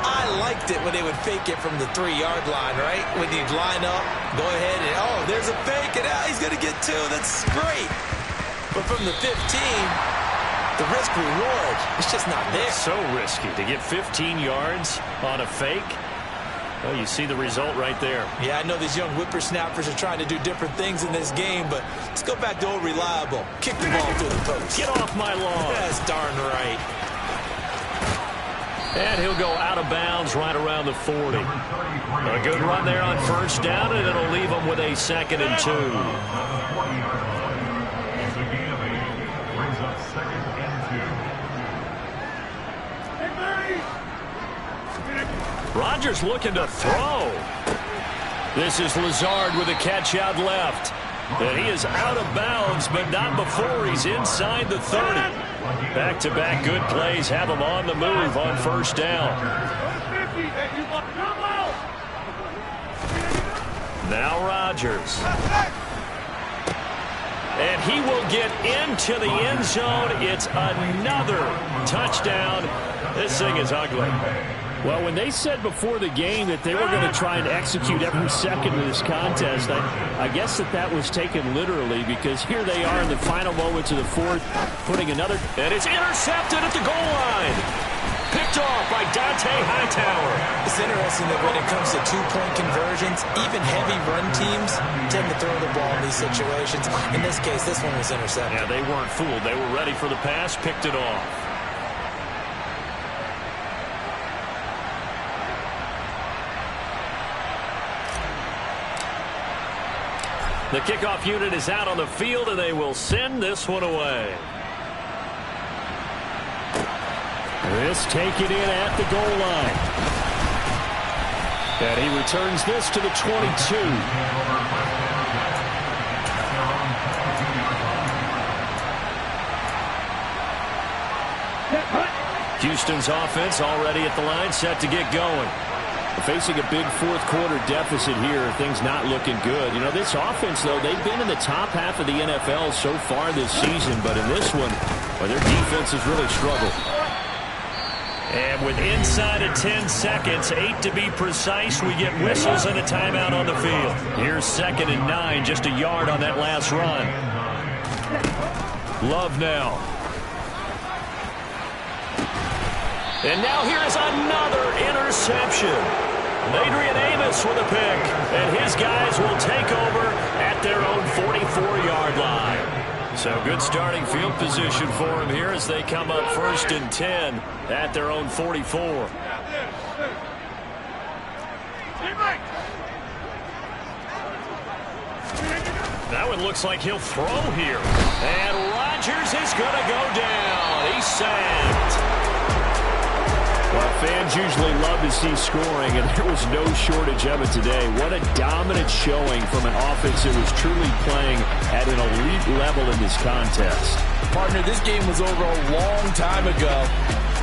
I liked it when they would fake it from the 3-yard line, right? When you'd line up, go ahead and, oh, there's a fake, and he's going to get 2. That's great. But from the 15, the risk-reward, it's just not there. So risky to get 15 yards on a fake. Well, you see the result right there. Yeah, I know these young whippersnappers are trying to do different things in this game, but let's go back to old reliable. Kick the ball through the post. Get off my lawn. That's darn right. And he'll go out of bounds right around the 40. A good run there on 1st down, and it'll leave them with a 2nd and 2. Rodgers looking to throw. This is Lazard with a catch out left. And he is out of bounds, but not before he's inside the 30. Back-to-back good plays have him on the move on 1st down. Now Rodgers. And he will get into the end zone. It's another touchdown. This thing is ugly. Well, when they said before the game that they were going to try and execute every second of this contest, I guess that was taken literally, because here they are in the final moments of the fourth, putting another. And it's intercepted at the goal line. Picked off by Dante Hightower. It's interesting that when it comes to two-point conversions, even heavy run teams tend to throw the ball in these situations. In this case, this one was intercepted. Yeah, they weren't fooled. They were ready for the pass, picked it off. The kickoff unit is out on the field, and they will send this one away. This taken in at the goal line. And he returns this to the 22. Houston's offense already at the line, set to get going. Facing a big fourth quarter deficit here, things not looking good. You know, this offense, though, they've been in the top half of the NFL so far this season, but in this one, well, their defense has really struggled. And with inside of 10 seconds, 8 to be precise, we get whistles and a timeout on the field. Here's 2nd and 9, just a yard on that last run. Love now. And now here is another interception. Adrian Amos with a pick, and his guys will take over at their own 44-yard line. So good starting field position for him here as they come up 1st and 10 at their own 44. That one looks like he'll throw here. And Rodgers is going to go down. He's sacked. Well, fans usually love to see scoring, and there was no shortage of it today. What a dominant showing from an offense that was truly playing at an elite level in this contest. Partner, this game was over a long time ago,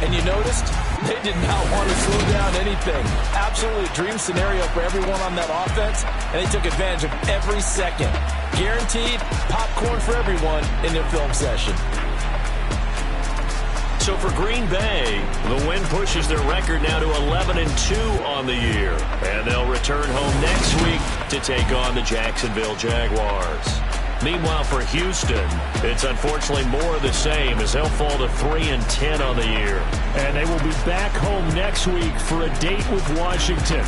and you noticed they did not want to slow down anything. Absolutely a dream scenario for everyone on that offense, and they took advantage of every second. Guaranteed popcorn for everyone in their film session. So for Green Bay, the win pushes their record now to 11-2 on the year. And they'll return home next week to take on the Jacksonville Jaguars. Meanwhile, for Houston, it's unfortunately more of the same as they'll fall to 3-10 on the year. And they will be back home next week for a date with Washington.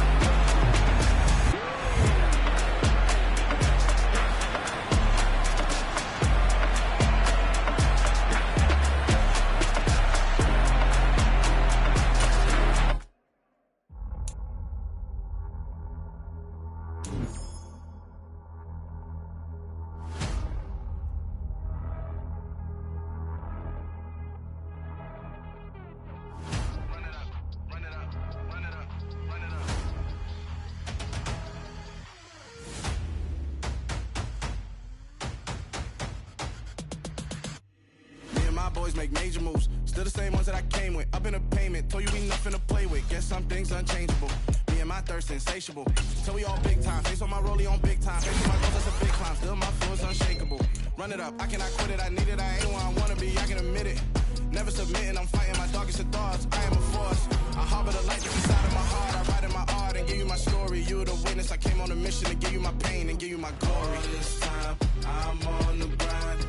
Boys make major moves, still the same ones that I came with. Up in a payment, told you we nothing to play with. Guess some things unchangeable. Me and my thirst insatiable. So we all big time. Face on my rollie on big time. Face on my goals, that's a big climb. Still my flow is unshakable. Run it up, I cannot quit it. I need it, I ain't where I wanna be. I can admit it. Never submitting, I'm fighting my darkest of thoughts. I am a force. I harbor the light that's inside of my heart. I write in my art and give you my story. You the witness. I came on a mission to give you my pain and give you my glory. All this time, I'm on the grind.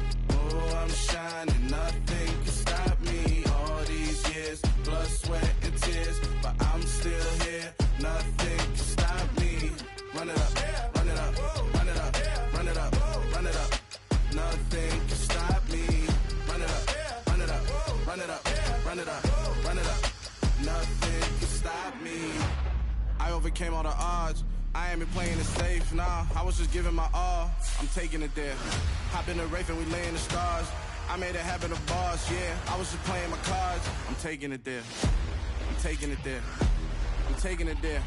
Oh, I'm shining. Nothing can stop me. All these years, blood, sweat, and tears, but I'm still here. Nothing can stop me. Run it up, run it up, run it up, run it up, run it up. Nothing can stop me. Run it up, run it up, run it up, run it up, run it up. Nothing can stop me. I overcame all the odds. I ain't been playing it safe, nah. I was just giving my all. I'm taking it there. Hop in the Wraith and we lay in the stars. I made it happen to boss, yeah. I was just playing my cards. I'm taking it there. I'm taking it there. I'm taking it there.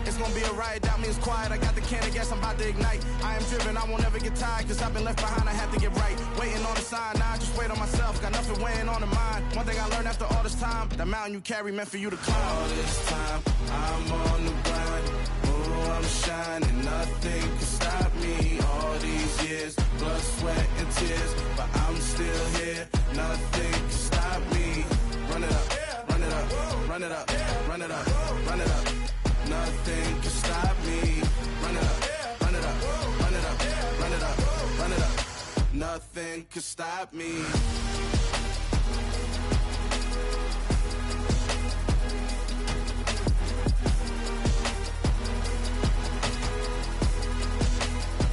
It's gonna be a riot, doubt me it's quiet. I got the can of gas, I'm about to ignite. I am driven, I won't ever get tired, cause I've been left behind, I have to get right. Waiting on the sign, now I just wait on myself, got nothing weighing on the mind. One thing I learned after all this time, the mountain you carry meant for you to climb. All this time, I'm on the grind. Oh, I'm shining, nothing can stop me. All these years, blood, sweat, and tears, but I'm still here, nothing can stop me. Run it up, run it up, run it up, run it up, run it up. Nothing can stop me. Run it up, run it up, run it up, run it up, run it up. Nothing can stop me.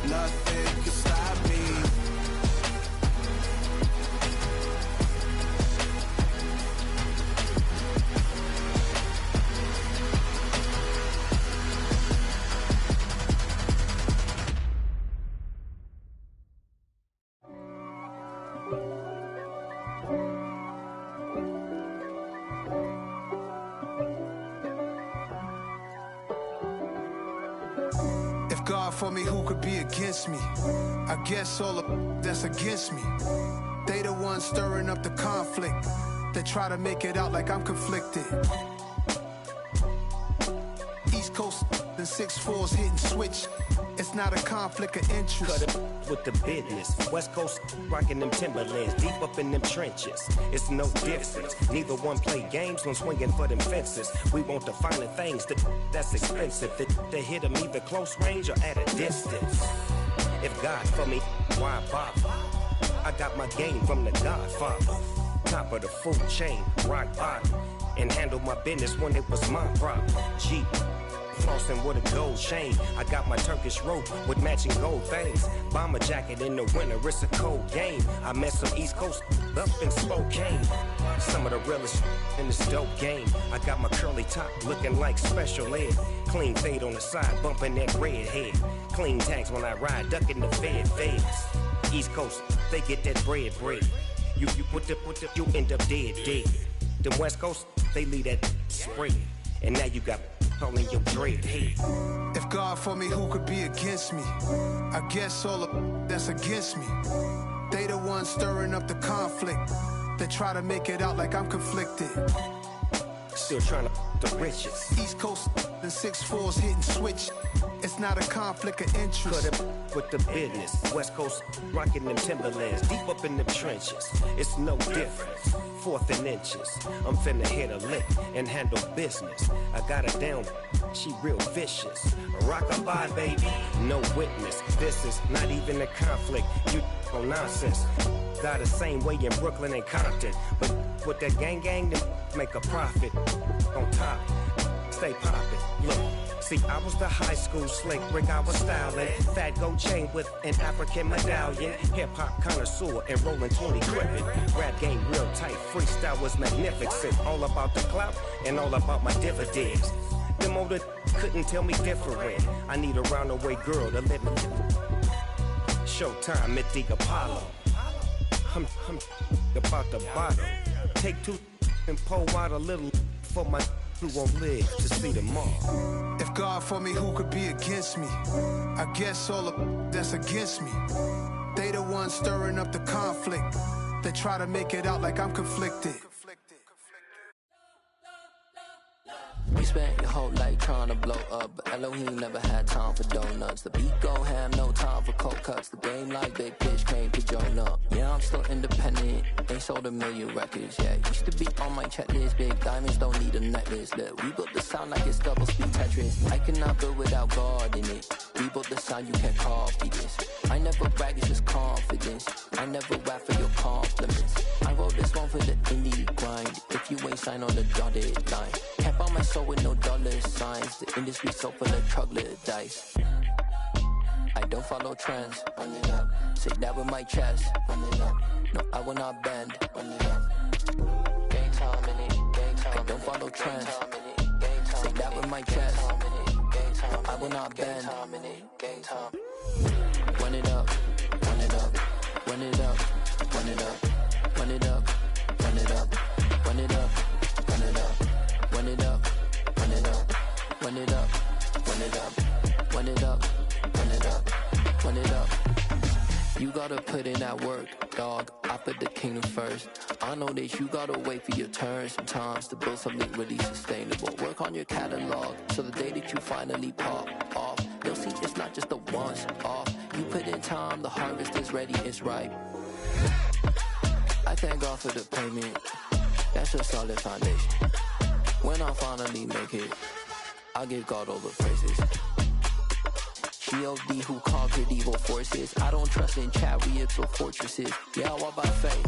Nothing can stop me. God for me, who could be against me? I guess all of that's against me. They the ones stirring up the conflict. They try to make it out like I'm conflicted. East Coast and 6'4's hitting switch. It's not a conflict of interest. Cut it with the business. West Coast rocking them Timberlands, deep up in them trenches. It's no difference. Neither one play games when swinging for them fences. We want the finer things that's expensive. That hit them either close range or at a distance. If God for me, why bother? I got my game from the Godfather. Top of the food chain, rock bottom. And handle my business when it was my problem. Jeep. Flossing with a gold chain. I got my Turkish rope with matching gold things. Bomber jacket in the winter, it's a cold game. I met some East Coast up in Spokane. Some of the realest in this dope game. I got my curly top looking like special ed. Clean fade on the side, bumping that red head. Clean tags when I ride, ducking the feds. East Coast, they get that bread. You end up dead. The West Coast, they leave that spread. And now you got all in your dread head. If God for me, who could be against me? I guess all of that's against me. They the ones stirring up the conflict. They try to make it out like I'm conflicted. Still trying to the riches. East Coast and 6'4's hitting switch. It's not a conflict of interest. Cut it with the business. West Coast rocking them Timberlands, deep up in them trenches. It's no difference. Fourth and inches. I'm finna hit a lick and handle business. I got her down, she real vicious. Rockabye, baby, no witness. This is not even a conflict. You on nonsense. Got the same way in Brooklyn and Compton, but with that gang, then make a profit. On top, stay poppin'. Look. See, I was the high school slick Rick, I was styling. Fat gold chain with an African medallion. Hip-hop connoisseur and rolling 20 crippin'. Rap game real tight, freestyle was magnificent. All about the clout and all about my dividends. Them older couldn't tell me different. I need a roundaway girl to let me Showtime at the Apollo. I'm about the bottom. Take two and pull out a little for my who won't live to see tomorrow. If God for me, who could be against me? I guess all of that's against me. They the ones stirring up the conflict. They try to make it out like I'm conflicted. We spent your whole life trying to blow up, but Elohim never had time for donuts. The beat go ham, no time for cold cuts. The game like big bitch came to join up. Yeah, I'm still independent, ain't sold a million records. Yeah, used to be on my checklist. Big diamonds don't need a necklace. Look, we built the sound like it's double speed Tetris. I cannot build without God in it. We built the sound, you can't copy this. I never brag, it's just confidence. I never rap for your compliments. I wrote this one for the indie grind. If you ain't signed on the dotted line, can't buy my soul with no dollar signs. The industry so full of troglodytes. I don't follow trends. Run it up. Say that with my chest. Run it up. No, I will not bend. Run it up. Gang time in it. Gang time. I don't follow trends. Say that with my chest. No, I will not bend. Gang time. Run it up. Run it up. Run it up. Run it up. Run it up. Run it up. Run it up. Run it up. Run it up. Run it up. Run it up. Run it run it up. You gotta put in that work, dog. I put the kingdom first. I know that you gotta wait for your turn sometimes to build something really sustainable. Work on your catalog, so the day that you finally pop off, you'll see it's not just a once off. You put in time, the harvest is ready, it's ripe. I thank God for the payment. That's a solid foundation. When I finally make it, I give God all the praises. G.O.D. who conquered evil forces. I don't trust in chariots or fortresses. Yeah, I walk by faith.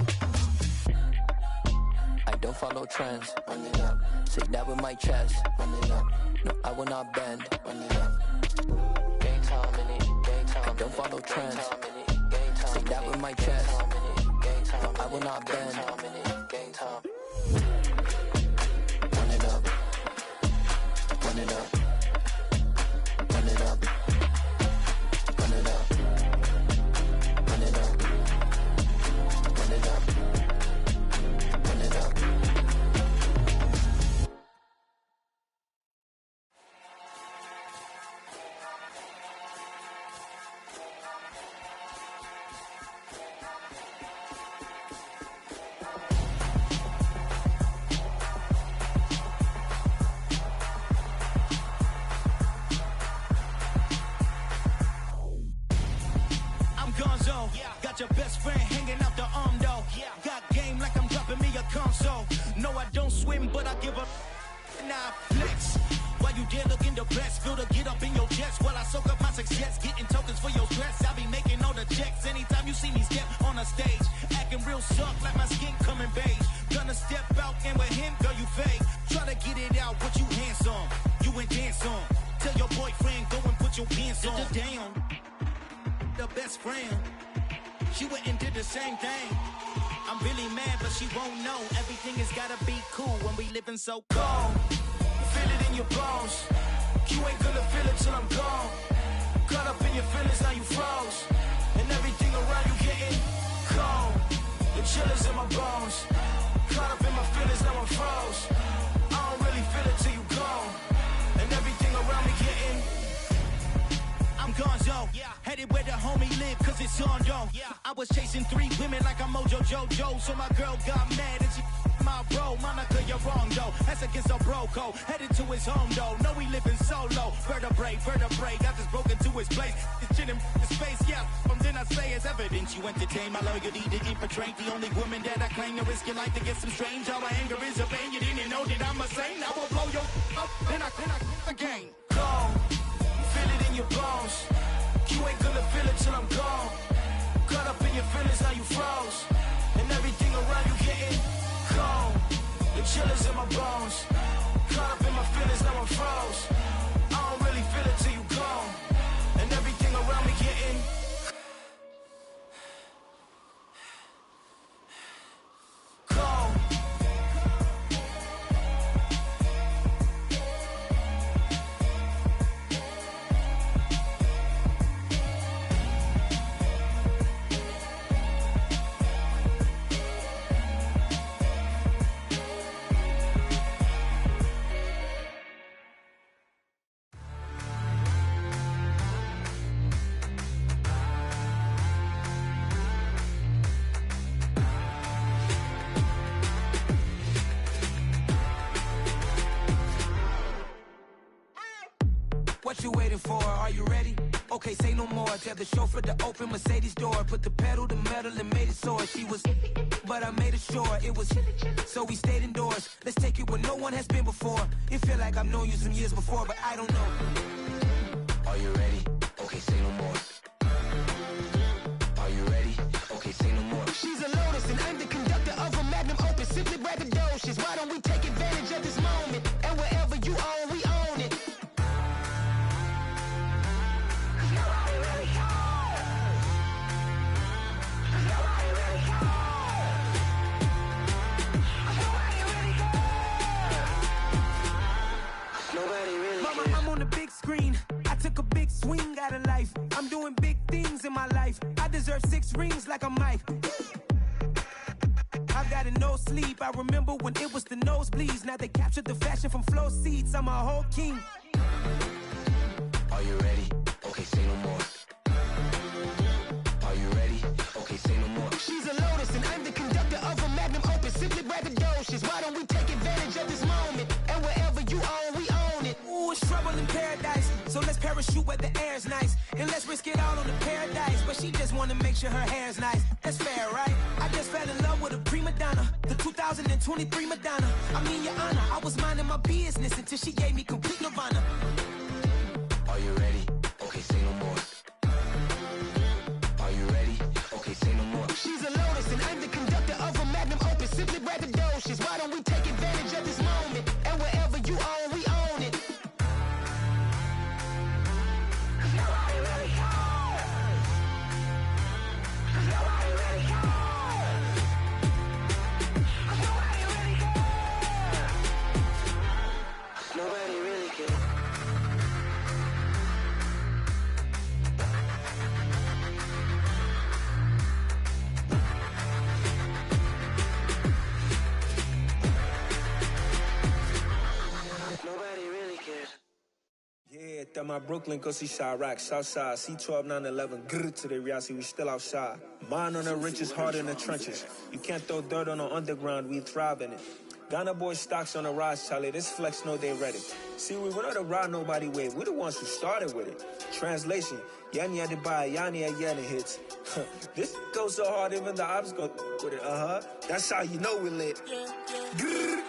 I don't follow trends. Run it up. Say that with my chest. Run it up. No, I will not bend. Run it up. Game time in it. Game time. I don't follow trends. Say that with my chest. No, I will not bend. Game time. Run it up. Run it up. Run it up. Run it up. Run it up. Run it up. Run it up. Your best friend hanging out the arm though. Got game like I'm dropping me a console. No, I don't swim, but I give a nah flex. While you there looking depressed, feel the get up in your chest while I soak up my success, getting tokens for your stress. I be making all the checks anytime you see me step on a stage, acting real soft like my skin coming beige. Gonna step out and with him, girl, you fake. Try to get it out, but you handsome. You ain't dance on. Tell your boyfriend go and put your pants on. Down. The best friend. She went and did the same thing. I'm really mad, but she won't know. Everything has gotta be cool when we living so cold. Feel it in your bones. You ain't gonna feel it till I'm gone. Caught up in your feelings, now you froze. And everything around you getting cold. The chill is in my bones. Caught up in my feelings, now I'm froze. I don't really feel it till you gone. And everything around me getting I'm gonzo, headed where the homie live, cause it's on though. I was chasing 3 women like I'm Mojo Jojo, so my girl got mad and she my bro. Monica, you're wrong though, that's against a bro code. Headed to his home though, no we living solo. Vertebrae, got this broken to his place. This shit in the space, from then I say it's evidence. You entertain my loyalty to infiltrate. The only woman that I claim to risk your life to get some strange. All my anger is a pain, you didn't know that I'm a saint. I will blow your up, then I again. Go. Feel it in your bones. You ain't gonna feel it till I'm gone. Caught up in your feelings, now you froze. And everything around you getting cold. The chill is in my bones. Caught up in my feelings, now I'm froze. I don't really feel it till you gone. And everything around me getting cold. What you waiting for? Are you ready? Okay, say no more. Tell the chauffeur to open Mercedes door. Put the pedal to metal and made it soar. She was, but I made it sure it was. So we stayed indoors. Let's take it where no one has been before. It feel like I've known you some years before, but I don't know. Are you ready? Okay, say no more. Are you ready? Okay, say no more. She's a Lotus and I'm the conductor of a Magnum Opus. Simply braggadocious. Why don't we take advantage of this moment? And wherever you own, we own it. Mama, I'm on the big screen. I took a big swing out of life. I'm doing big things in my life. I deserve 6 rings like a Mike. I've got a no sleep. I remember when it was the nosebleeds. Now they captured the fashion from flow seats. I'm a whole king. Are you ready? Okay, say no more. parachute where the air's nice. And let's risk it all on the paradise. But she just wanna make sure her hair's nice. That's fair, right? I just fell in love with a prima donna, the 2023 Madonna. I mean, Your Honor, I was minding my business until she gave me complete nirvana. Are you ready? Okay, say no more. Are you ready? Okay, say no more. She's a lotus and I'm the conductor of a magnum opus. Simply braggadocious. Why don't we take advantage of this moment? And wherever you own, we own it. Nobody really cares. Nobody really cares. Nobody really cares. Nobody really cares. Nobody really cares. Yeah, that my Brooklyn, cause he Chirac, Southside, C12, 911, grrr to the reality, we still outside. Mine on the riches, hard in the trenches. You can't throw dirt on the underground, we thrive in it. Ghana boy stocks on the rise, Charlie, this flex know they ready. See, we were not to ride nobody with, we the ones who started with it. Translation, Yani had to buy, Yani had Yanni hits. This goes so hard, even the ops go with it, That's how you know we lit. Grrr,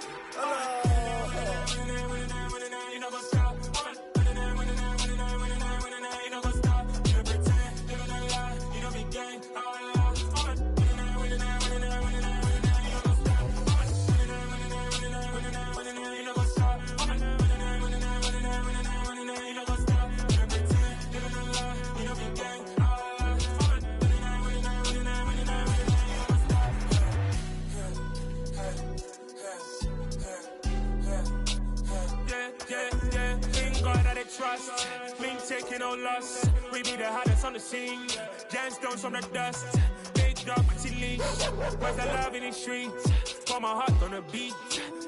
trust, me taking no loss. We be the hottest on the scene. Gemstones from the dust. Big dog, pretty leash. Where's the love in the streets? Pour my heart on the beat.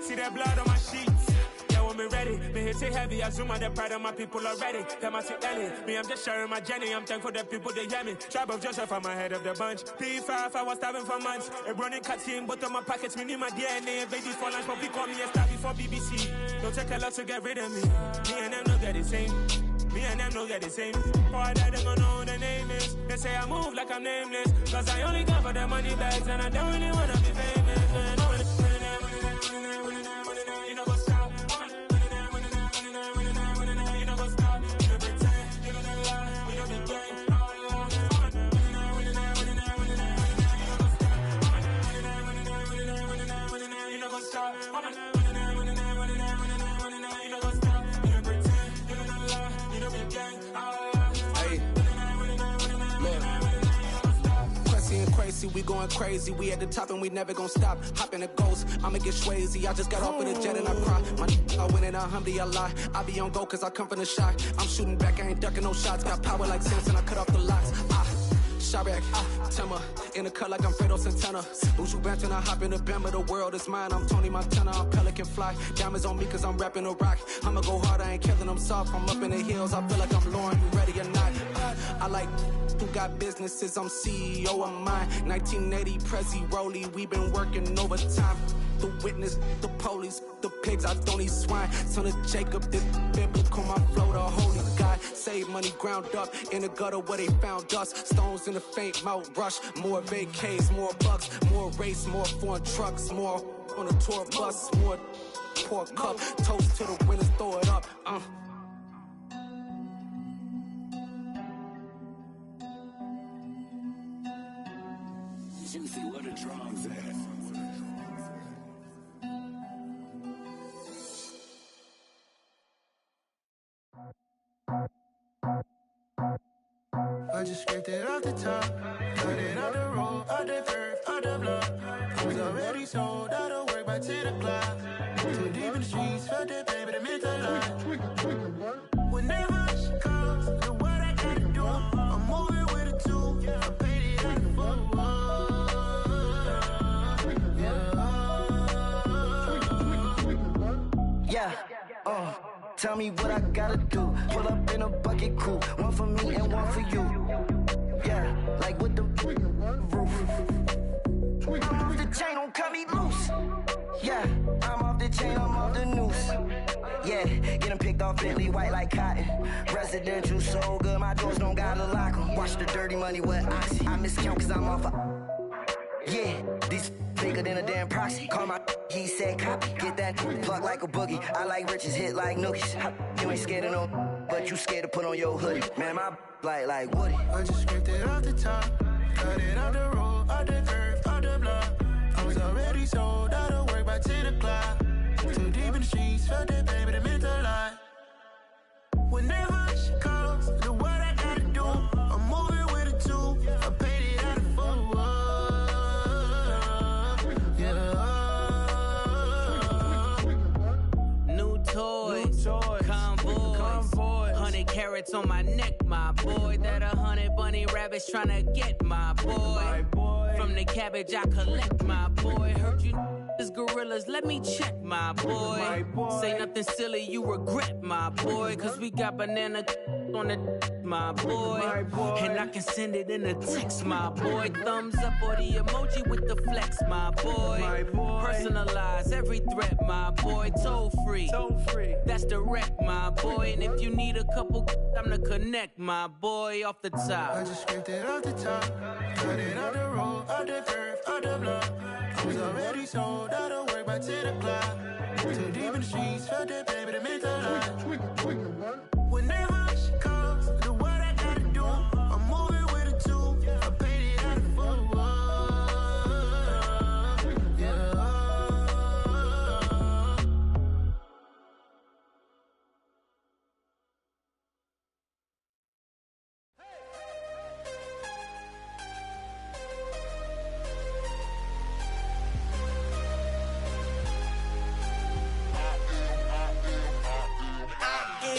See that blood on my sheets. Yeah, when we ready, me hit it heavy. I zoom on the pride of my people already. Them I see Ellie. Me, I'm just sharing my journey. I'm thankful that people they hear me. Tribe of Joseph, I'm ahead of the bunch. P5, I was starving for months. A running cut team, but on my pockets, me need my DNA. Baby for lunch, but we call me a star before BBC. Don't take a lot to get rid of me. Me and them no get the same. Me and them no get the same. Oh, I died, they don't know who the name is. They say I move like I'm nameless. Cause I only come for the money bags and I don't really wanna be famous. Man, you know what's up. You know what's up. You pretend, you don't lie. We don't be gang. You know what's up. We going crazy, we at the top and we never gonna stop. Hop in the ghost, I'ma get swayzy. I just got off with a jet and I cry. My I win in a Humvee, I lie. I be on go cause I come from the shot. I'm shooting back, I ain't ducking no shots. Got power like Samson, I cut off the locks. Chirac, Timmer, in the cut like I'm Fredo Santana. Buju Banton, I hop in the Bama, the world is mine. I'm Tony Montana, I'm Pelican Fly. Diamonds on me cause I'm rapping a rock. I'ma go hard, I ain't killing them soft. I'm up in the hills, I feel like I'm Lauren, you ready or not? I like who got businesses, I'm CEO of mine. 1980, Prezi Rolly, we been working overtime. The witness, the police, the pigs, I don't eat swine. Son of Jacob, this biblical, my flow, the holy God. Save money ground up in the gutter where they found us. Stones in the faint mouth rush. More vacays, more bucks, more race, more foreign trucks, more on a tour bus, more pour cup. Toast to the winners, throw it up. Juicy, where the drums at? I just scraped it off the top, cut it off the road, off the curve, off the block. I was already sold, I don't work by 10 o'clock. Too deep in the streets, felt that pain, but it meant a lot. Whenever she comes, look what I gotta do. I'm moving with a two, I paid it out the fuck. Tell me what I gotta do. Pull up in a bucket crew, one for me and one for you. Yeah, like with the roof. I'm off the chain, don't cut me loose. Yeah, I'm off the chain, I'm off the noose. Yeah, get him picked off off Bentley white like cotton. Residential so good, my doors don't gotta lock 'em. Watch the dirty money with Oxy. I miscount cause I'm off yeah, these bigger than a damn proxy. Call my he said copy. Get that plug like a boogie. I like riches, hit like nookies. You ain't scared of no, but you scared to put on your hoodie. Man, my like Woody. I just scraped it off the top. Cut it off the road, off the curve, off the block. I was already sold out of work by 10 o'clock. Too deep in the streets, felt that baby, that meant a lot. Whenever she calls, do what I gotta do. I'm moving with a two. I paid it out of full. Yeah. New toys, convoys, 100 carats on my neck, my boy. That 100 bunny rabbits tryna get my boy. From the cabbage I collect, my boy. Heard you is gorillas, let me check, my boy. Say nothing silly, you regret, my boy. Cause we got banana on the my boy. And I can send it in a text, my boy. Thumbs up or the emoji with the flex, my boy. Personalize every threat, my boy. Toll free, that's direct, my boy. And if you need a couple, I'm the connect, my boy. Off the top, I just scraped it off the top. Cut it off the road, off the curve, off the block. I was already sold out of work by 10 o'clock. Too deep in the streets, felt that baby, that meant a lot. Whenever she calls, do what I gotta do. I'm moving with a two. I paid it out of full. Yeah.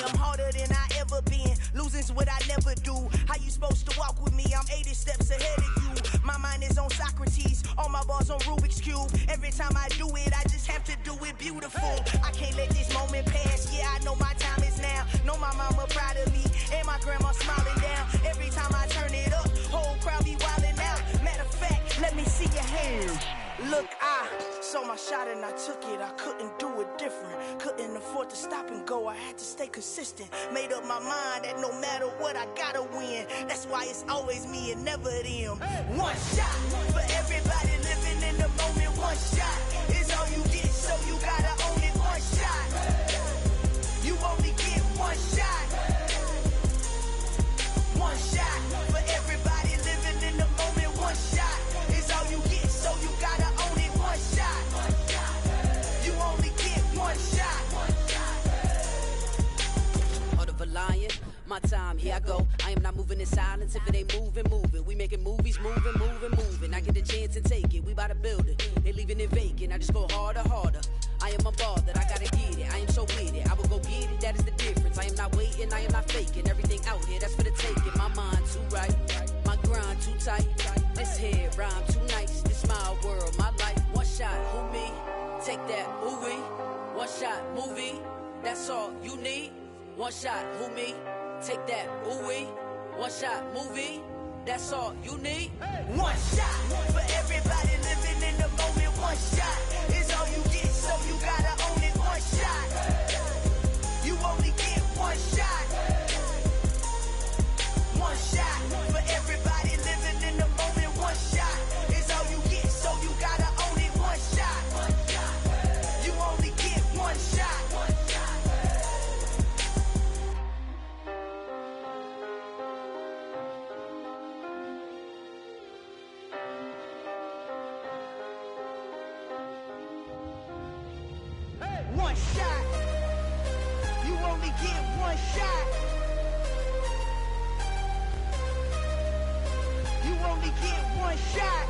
I'm harder than I ever been. Losing's what I never do. How you supposed to walk with me? I'm 80 steps ahead of you. My mind is on Socrates. All my bars on Rubik's Cube. Every time I do it, I just have to do it beautiful. I can't let this moment pass. Yeah, I know my time is now. Know my mama proud of me. And my grandma smiling down. Every time I turn it up, whole crowd be wilding out. Matter of fact, let me see your hands. Look, I saw my shot and I took it. I couldn't do it different. Couldn't afford to stop and go. I had to stay consistent. Made up my mind that no matter what, I gotta win. That's why it's always me and never them. One shot for everybody living in the moment. One shot is all you get, so you gotta own it. One shot. You only get one shot. One shot for everybody living in the moment. One shot is all you get, so you gotta own it. One shot. You only get one shot. Heart of a lion, my time, here I go. I am not moving in silence. If it ain't moving, move it. We making movies, moving. I get the chance and take it. We bout to build it. They leaving it vacant. I just go harder. I am a ball that I gotta get it. I am so with it. I will go get it. That is the difference. I am not waiting. I am not faking. Everything out here, that's for the taking. My mind too right. My grind too tight. This here rhyme too nice. This my world, my life. One shot, who me? Take that, who we? One shot, movie. That's all you need. One shot, who me? Take that, who we? One shot, movie. That's all you need. One shot for everybody living in the moment. One shot is all you get, so you gotta own it. One shot. You only get one shot. One shot for everybody living in the moment. One shot is all you get, so you gotta own it. One shot. You only get one shot. One shot. You only get one shot. You only get one shot.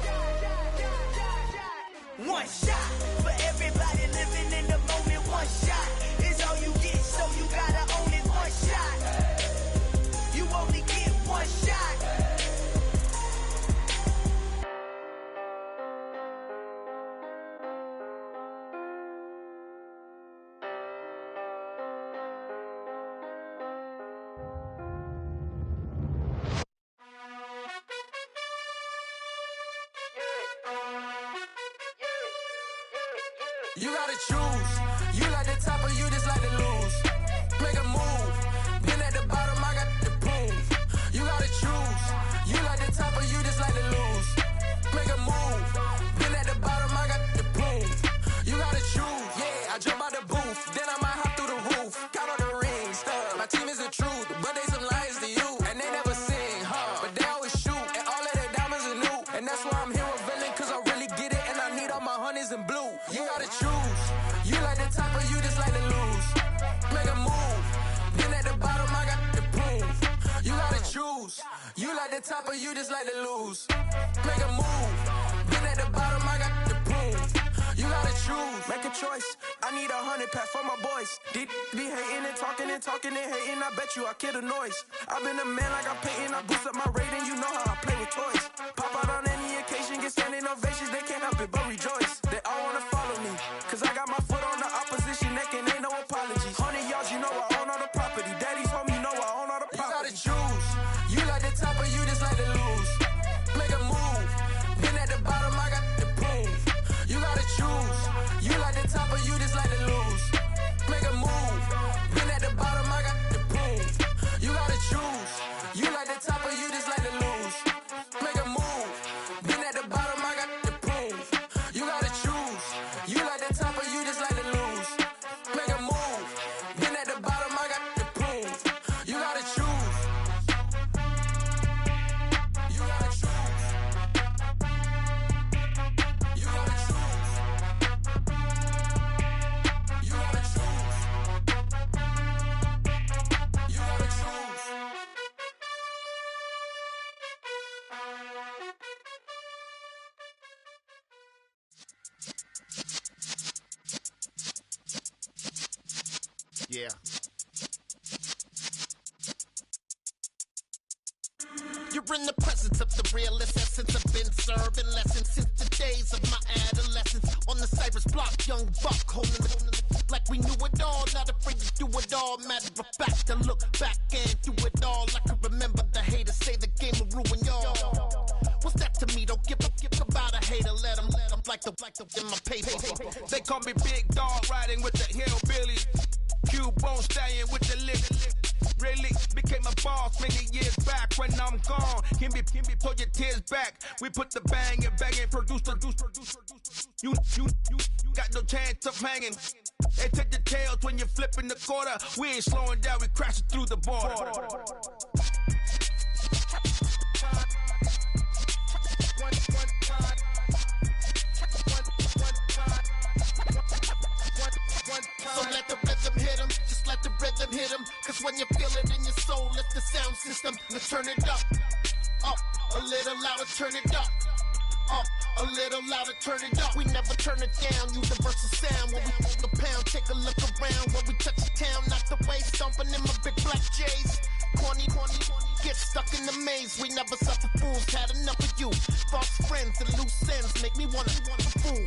One shot for everybody living in the moment. One shot is all you get, so you gotta own it. One shot. You only get one shot. You gotta choose. You like the top or you just like to lose. Make a move. but you just like to lose. Make a move. Been at the bottom, I got the proof. You gotta choose. Make a choice. I need 100 pack for my boys. Deep be hating and talking and hating. I bet you I kill the noise. I've been a man like I'm painting. I boost up my rating. You know how I play with toys. Pop out on any occasion, get standing ovations. They can't help it but rejoice. They all wanna follow me, cause I got my foot on the opposition neck and ain't no apologies. 100 yards, you know I own all the property. Daddy's home, you know I own all the property. You gotta choose. You like the top or you just like to lose. Make a move. Been at the bottom, I got the proof. You gotta choose. You like the top or you just like to lose. Make a move. Been at the bottom, I got the proof. You gotta choose. You like the top or you just like to lose. Make a move. Been at the bottom, I got the proof. You gotta choose. You like the top or you just like to lose. Make a move. Been at the bottom, I got the proof. You gotta choose. You gotta choose. You gotta choose. You gotta choose. You gotta choose. Yeah. You're in the presence of the realest essence. I've been serving lessons since the days of my adolescence. On the Cypress block, young buck holding it like we knew it all. Not afraid to do it all. Matter of fact, to look back and do it all. I can remember the haters say the game will ruin y'all. What's that to me? Don't give about a hater. Let them like the in my paper. They call me Big Dog, riding with the hillbillies. Q-Bone stallion with the lick. Really became a boss many years back. When I'm gone, can be pull your tears back. We put the bang and produce. You got no chance of hanging. They take the tails when you're flipping the quarter. We ain't slowing down, we crashing through the border. So let the rhythm hit him, just let the rhythm hit him. Cause when you feel it in your soul, lift the sound system. Let's turn it up, a little louder, turn it up. A little louder, turn it up. We never turn it down, universal sound. When we hold the pound, take a look around. When we touch the town, knock the way, stomping in my big black J's. Corny, get stuck in the maze. We never suffer fools, had enough of you. False friends and loose ends make me wanna fool.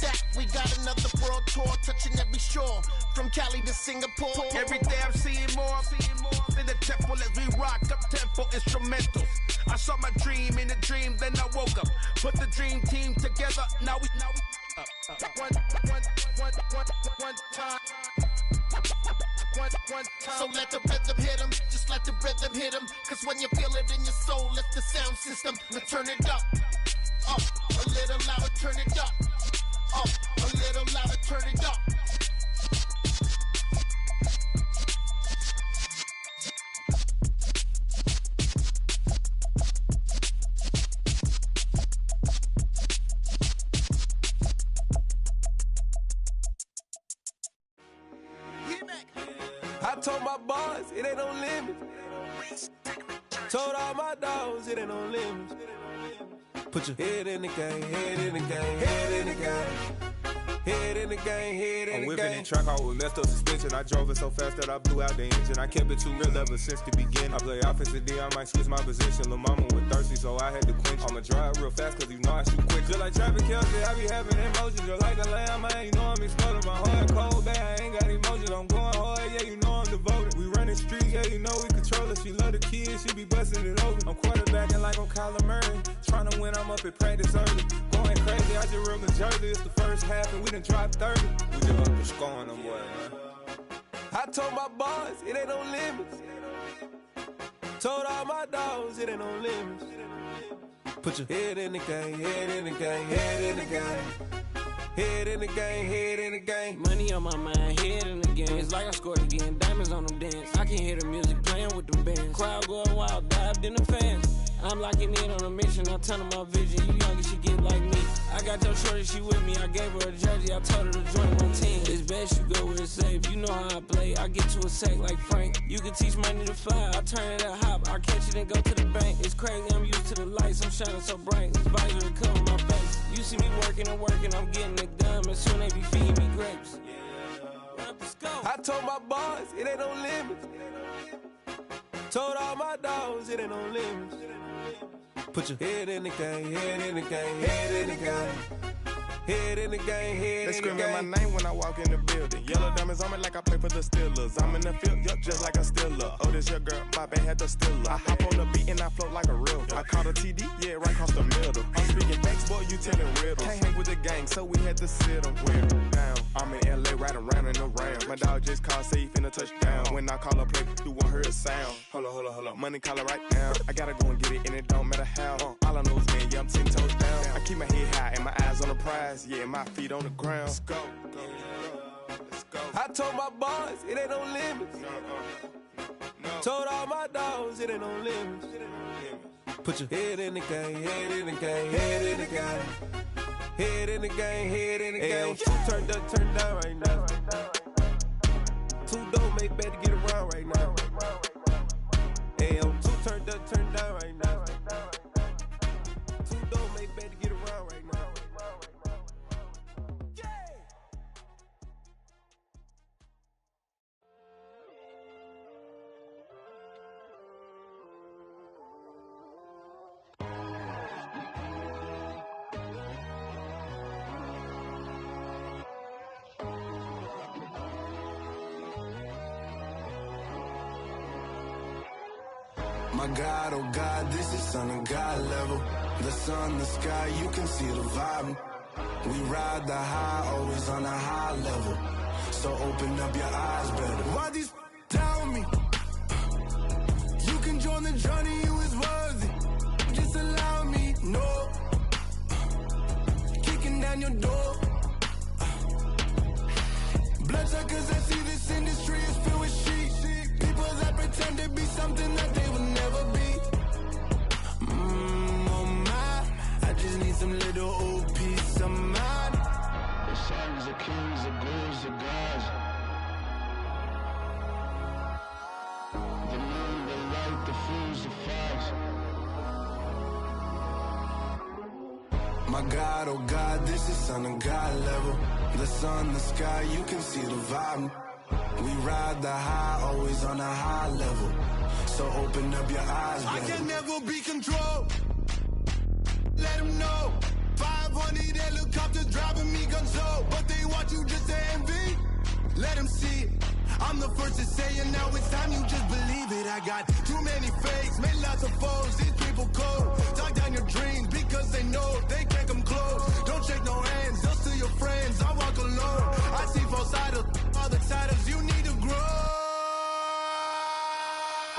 That we got another world tour, touching every shore, from Cali to Singapore. Every day I'm seeing more in the temple as we rock up tempo instrumentals. I saw my dream in a dream, then I woke up. Put the dream team together, now we one time. So let the rhythm hit him, just let the rhythm hit him. Cause when you feel it in your soul, lift the sound system. Now turn it up, a little louder, turn it up. A little louder, turn it up. I told my boys it ain't no limits. Told all my dogs it ain't no limits. Put your head in the game, head in the game, head in the game. Head in the game, head in the game. I'm whipping in track out with messed up suspension. I drove it so fast that I blew out the engine. I kept it too real ever since the beginning. I play offensive D, I might switch my position. Lil' mama was thirsty, so I had to quench. I'ma drive real fast, cause you know I shoot quick. Just like traffic Kelsey, I be having emotions. Just like a lamb, man, you know I'm exploding. My heart cold, bad, I ain't got emotions. I'm going hard, yeah, you know I'm devoted. We running streets, yeah, you know we control it. She love the kids, she be busting it over. I'm quarterbacking like I'm Kyler Murray. Trying to win, I'm up at practice early. Going crazy, I just real the jersey. It's the first half and we done dropped 30. We just up to scoring them, boy, man. I told my boys it ain't no limits. Told all my dogs it ain't no limits. Put your head in the game, head in the game, head in the game. Head in the game, head in the game. Money on my mind, head in the game. It's like I scored again, diamonds on them dance. I can hear the music playing with them bands. Crowd going wild, dived in the fans. I'm locking in on a mission, I tunnel my vision. You young, you should get like me. I got your shorty, she with me. I gave her a jersey, I told her to join my team. It's best you go where it's safe. You know how I play. I get to a sack like Frank. You can teach money to fly. I turn it at hop. I catch it and go to the bank. It's crazy, I'm used to the lights. I'm shining so bright. This visor cover my face. You see me working and working. I'm getting it done. And soon they be feeding me grapes. I told my boys, it ain't no limits. Told all my dogs, it ain't no limits. Put your head in the game, head in the game, head in the game. Head in the game, head in the game. They screaming my name when I walk in the building. Yellow diamonds on me like I play for the Steelers. I'm in the field, yup, just like a Steeler. Oh, this your girl, my bad had the Steeler. I hop on the beat and I float like a river. I caught a TD, yeah, right across the middle. I'm speaking facts, boy, you telling riddles. Can't hang with the gang, so we had to sit them down. I'm in LA, riding around in the Ram. My dog just called, say he finna touchdown. When I call a play, you won't hear a sound. Hold up, money call it right now. I gotta go and get it, and it don't matter how. All I know is, man, yeah, I'm 10 toes down. I keep my head high and my eyes on the prize. Yeah, my feet on the ground. Let's go. I told my boys, it ain't no limits. Told all my dogs, it ain't no limits. Put your head in the game, head in the game, head in the game. Head in the game, head in the game. Two turned up, turned down right now. Two don't make better get around right now. Hey, I'm two turned up, turned down right now. Two don't make better get around right now. My God, oh God, this is son of God level. The sun, the sky, you can see the vibe. We ride the high, always on a high level. So open up your eyes better. Why these tell me? You can join the journey, you is worthy. Just allow me, no. Kicking down your door. Bloodsuckers, I see this industry is filled with sheep. People that pretend to be something that they will never be. Oh my, I just need some little old peace of mind. The sons of kings, the ghouls, the gods. The moon, the light, the fools, the fogs. My God, oh God, this is son of God level. The sun, the sky, you can see the vibe. We ride the high, always on a high level. So open up your eyes, baby. I can never be controlled. Let them know. 500 helicopters driving me gonzo. But they want you just to envy. Let them see it. I'm the first to say it, now it's time you just believe it. I got too many fakes, made lots of foes. These people cold. Talk down your dreams because they know they can't come close. Don't shake no hands, just to your friends. I walk alone. I see false idols, other titles. You need to grow.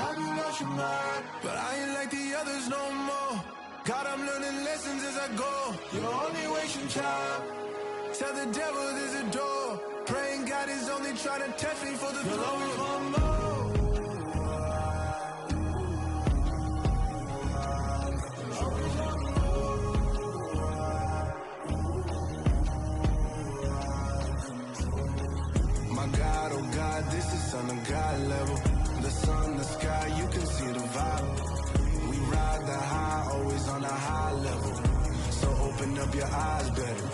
Have you lost your mind? But I ain't like the others no more. God, I'm learning lessons as I go. You're only wasting time. Tell the devil there's a door. Praying God is only trying to test me for the throne. You'll always want more. My God, oh God, this is son of God level. The sun, the sky, you can see the vibe. We ride the high, always on a high level. So open up your eyes better.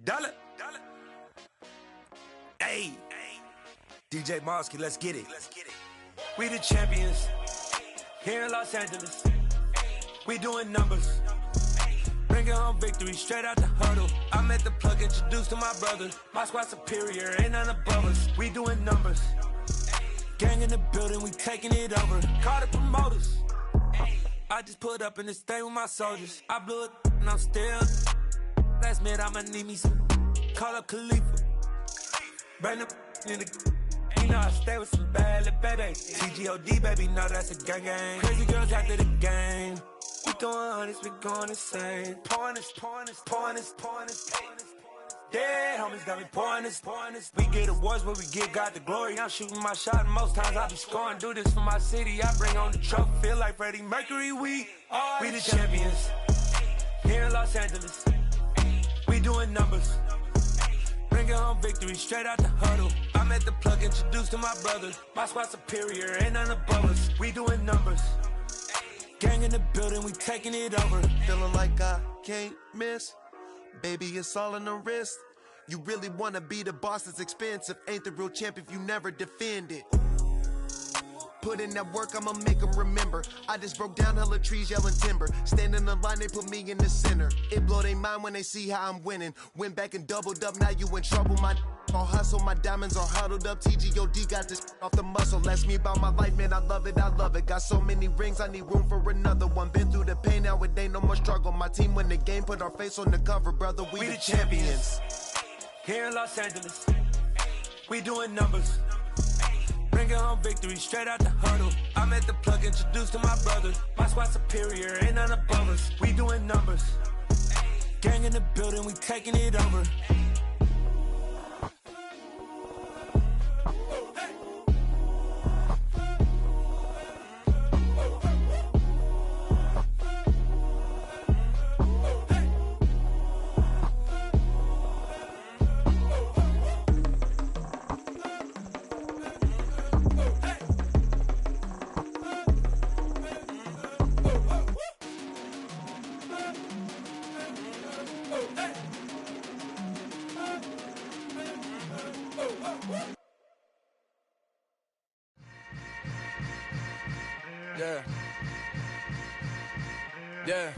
Dollar. Hey. DJ Mosky, let's get it. We the champions here in Los Angeles. We doing numbers. Bringing home victory straight out the huddle. I'm at the plug, introduced to my brother. My squad superior, ain't none above us. We doing numbers. Gang in the building, we taking it over. Call the promoters. I just put up in this thing with my soldiers. I blew it and I'm still. Last minute, I'ma need me some. Call up Khalifa. Bring the in the. You know I stay with some bad little baby. TGOD, baby, know that's a gang gang. Crazy girls after the game. We throwing hundreds, we going insane. Pointers. Dead homies got me pointers. We get awards where we get God the glory. I'm shooting my shot and most times I be scoring. Do this for my city, I bring on the trophy. Feel like Freddie Mercury, we the champions. Here in Los Angeles, we doing numbers. Bringing home victory straight out the huddle. I'm at the plug, introduced to my brother. My squad superior, ain't none above us. We doing numbers. Gang in the building, we taking it over. Feeling like I can't miss. Baby, it's all in the wrist. You really wanna be the boss, it's expensive. Ain't the real champ if you never defend it. Put in that work, I'ma make them remember. I just broke down hella trees, yelling timber. Stand in the line, they put me in the center. It blow their mind when they see how I'm winning. Went back and doubled up, now you in trouble. My all hustle, my diamonds are huddled up. TGOD got this off the muscle. Ask me about my life, man, I love it. Got so many rings, I need room for another one. Been through the pain, now it ain't no more struggle. My team win the game, put our face on the cover, brother. We the champions. Here in Los Angeles, we doing numbers. Bringing home victory straight out the huddle. I'm at the plug, introduced to my brother. My squad superior, ain't none above us. We doing numbers. Gang in the building, we taking it over. Yeah.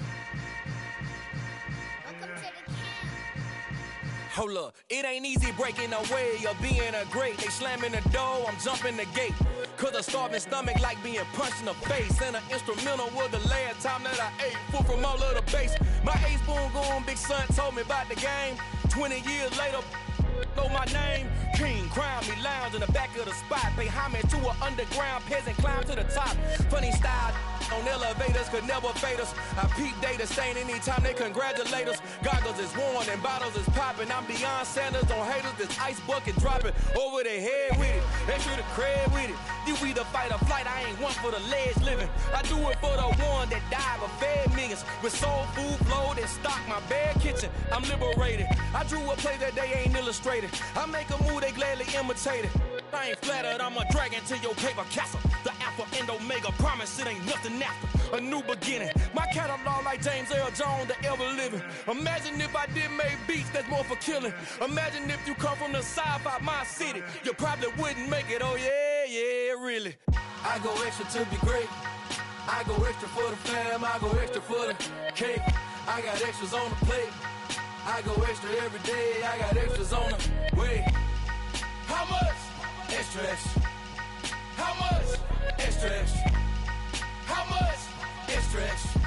Hold up, it ain't easy breaking away or being a great. They slamming the door, I'm jumping the gate. Cause a starving stomach like being punched in the face. And an instrumental was the last time that I ate food from all of the base. My ace boom goon, big son told me about the game. 20 years later, know my name. King, crown me, lounge in the back of the spot. Pay homage to an underground peasant, climb to the top. Funny style on elevators could never fade us. I peep data stain anytime they congratulate us. Goggles is worn and bottles is popping. I'm beyond Sanders on haters, this ice bucket dropping over their head with it. Extra the cred with it. You either fight or flight, I ain't one for the ledge living. I do it for the one that died but fed millions. With soul food flowed and stock my bad kitchen. I'm liberated. I drew a play that they ain't illustrated. I make a move, they gladly imitate it. I ain't flattered, I'm a dragon to your paper castle. The Alpha and Omega, promise it ain't nothing after. A new beginning. My catalog like James Earl Jones, the ever living. Imagine if I did make beats that's more for killing. Imagine if you come from the sci-fi, my city. You probably wouldn't make it, oh yeah, really. I go extra to be great. I go extra for the fam, I go extra for the cake. I got extras on the plate. I go extra every day, I got extras on the way. How much? Extra, extra. How much? Extra, extra. How much? Extra, extra.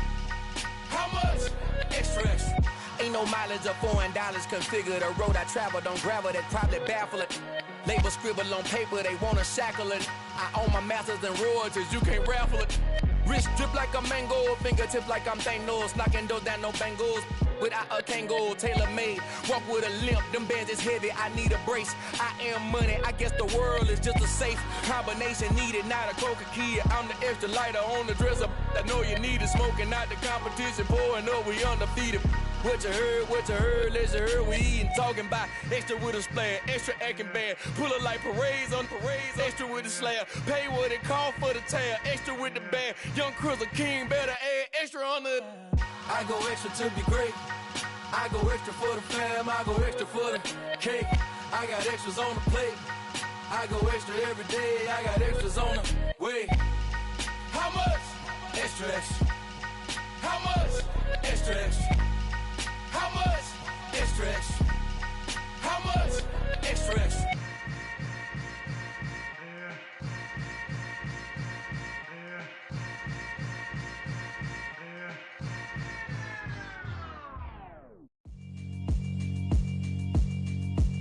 How much? Extra, extra. Ain't no mileage of $4 configure the road I travel. Don't gravel that probably baffle it. Label scribble on paper, they wanna shackle it. I own my masters and royalties, you can't raffle it. Wrist drip like a mango, fingertip like I'm Thanos. Knocking doors down, no bangles. Without a Kango, tailor-made. Walk with a limp, them bands is heavy, I need a brace. I am money, I guess the world is just a safe combination needed, not a coca key. I'm the extra lighter on the dresser. I know you need it, smoking out the competition, pouring up, we undefeated. What you heard, let's hear we eatin', talking about extra with a splash, extra acting bad. Pull it like parades on parades, extra with the slab. Pay what it cost for the tail, extra with the bag. Young Chris, a king, better add extra on the. I go extra to be great. I go extra for the fam, I go extra for the cake. I got extras on the plate. I go extra every day, I got extras on the way. How much? Extra, extra. How much? Extra, extra. How much? Extra, extra. How much? Extra, extra.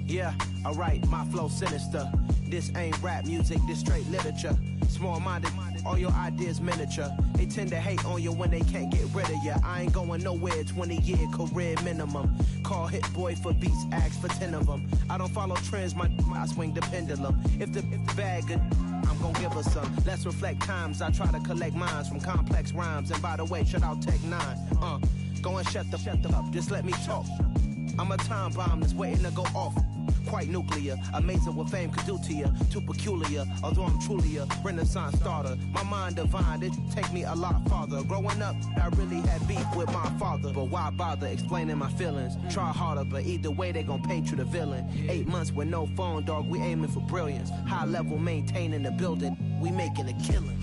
Yeah, alright, my flow sinister. This ain't rap music, this straight literature. Small-minded, All your ideas miniature. They tend to hate on you when they can't get rid of you. I ain't going nowhere, 20-year career minimum. Call Hit Boy for beats, ask for 10 of them. I don't follow trends, I swing the pendulum. If the bag good, I'm gon' give her some. Let's reflect times, I try to collect minds from complex rhymes. And by the way, shout out Tech 9. Go and shut the up, just let me talk. I'm a time bomb that's waiting to go off. Quite nuclear, amazing what fame could do to you. Too peculiar, although I'm truly a renaissance starter. My mind divine, it take me a lot farther. Growing up, I really had beef with my father. But why bother explaining my feelings? Try harder, but either way they gon' paint you the villain. 8 months with no phone, dog, we aiming for brilliance. High level maintaining the building, we making a killing.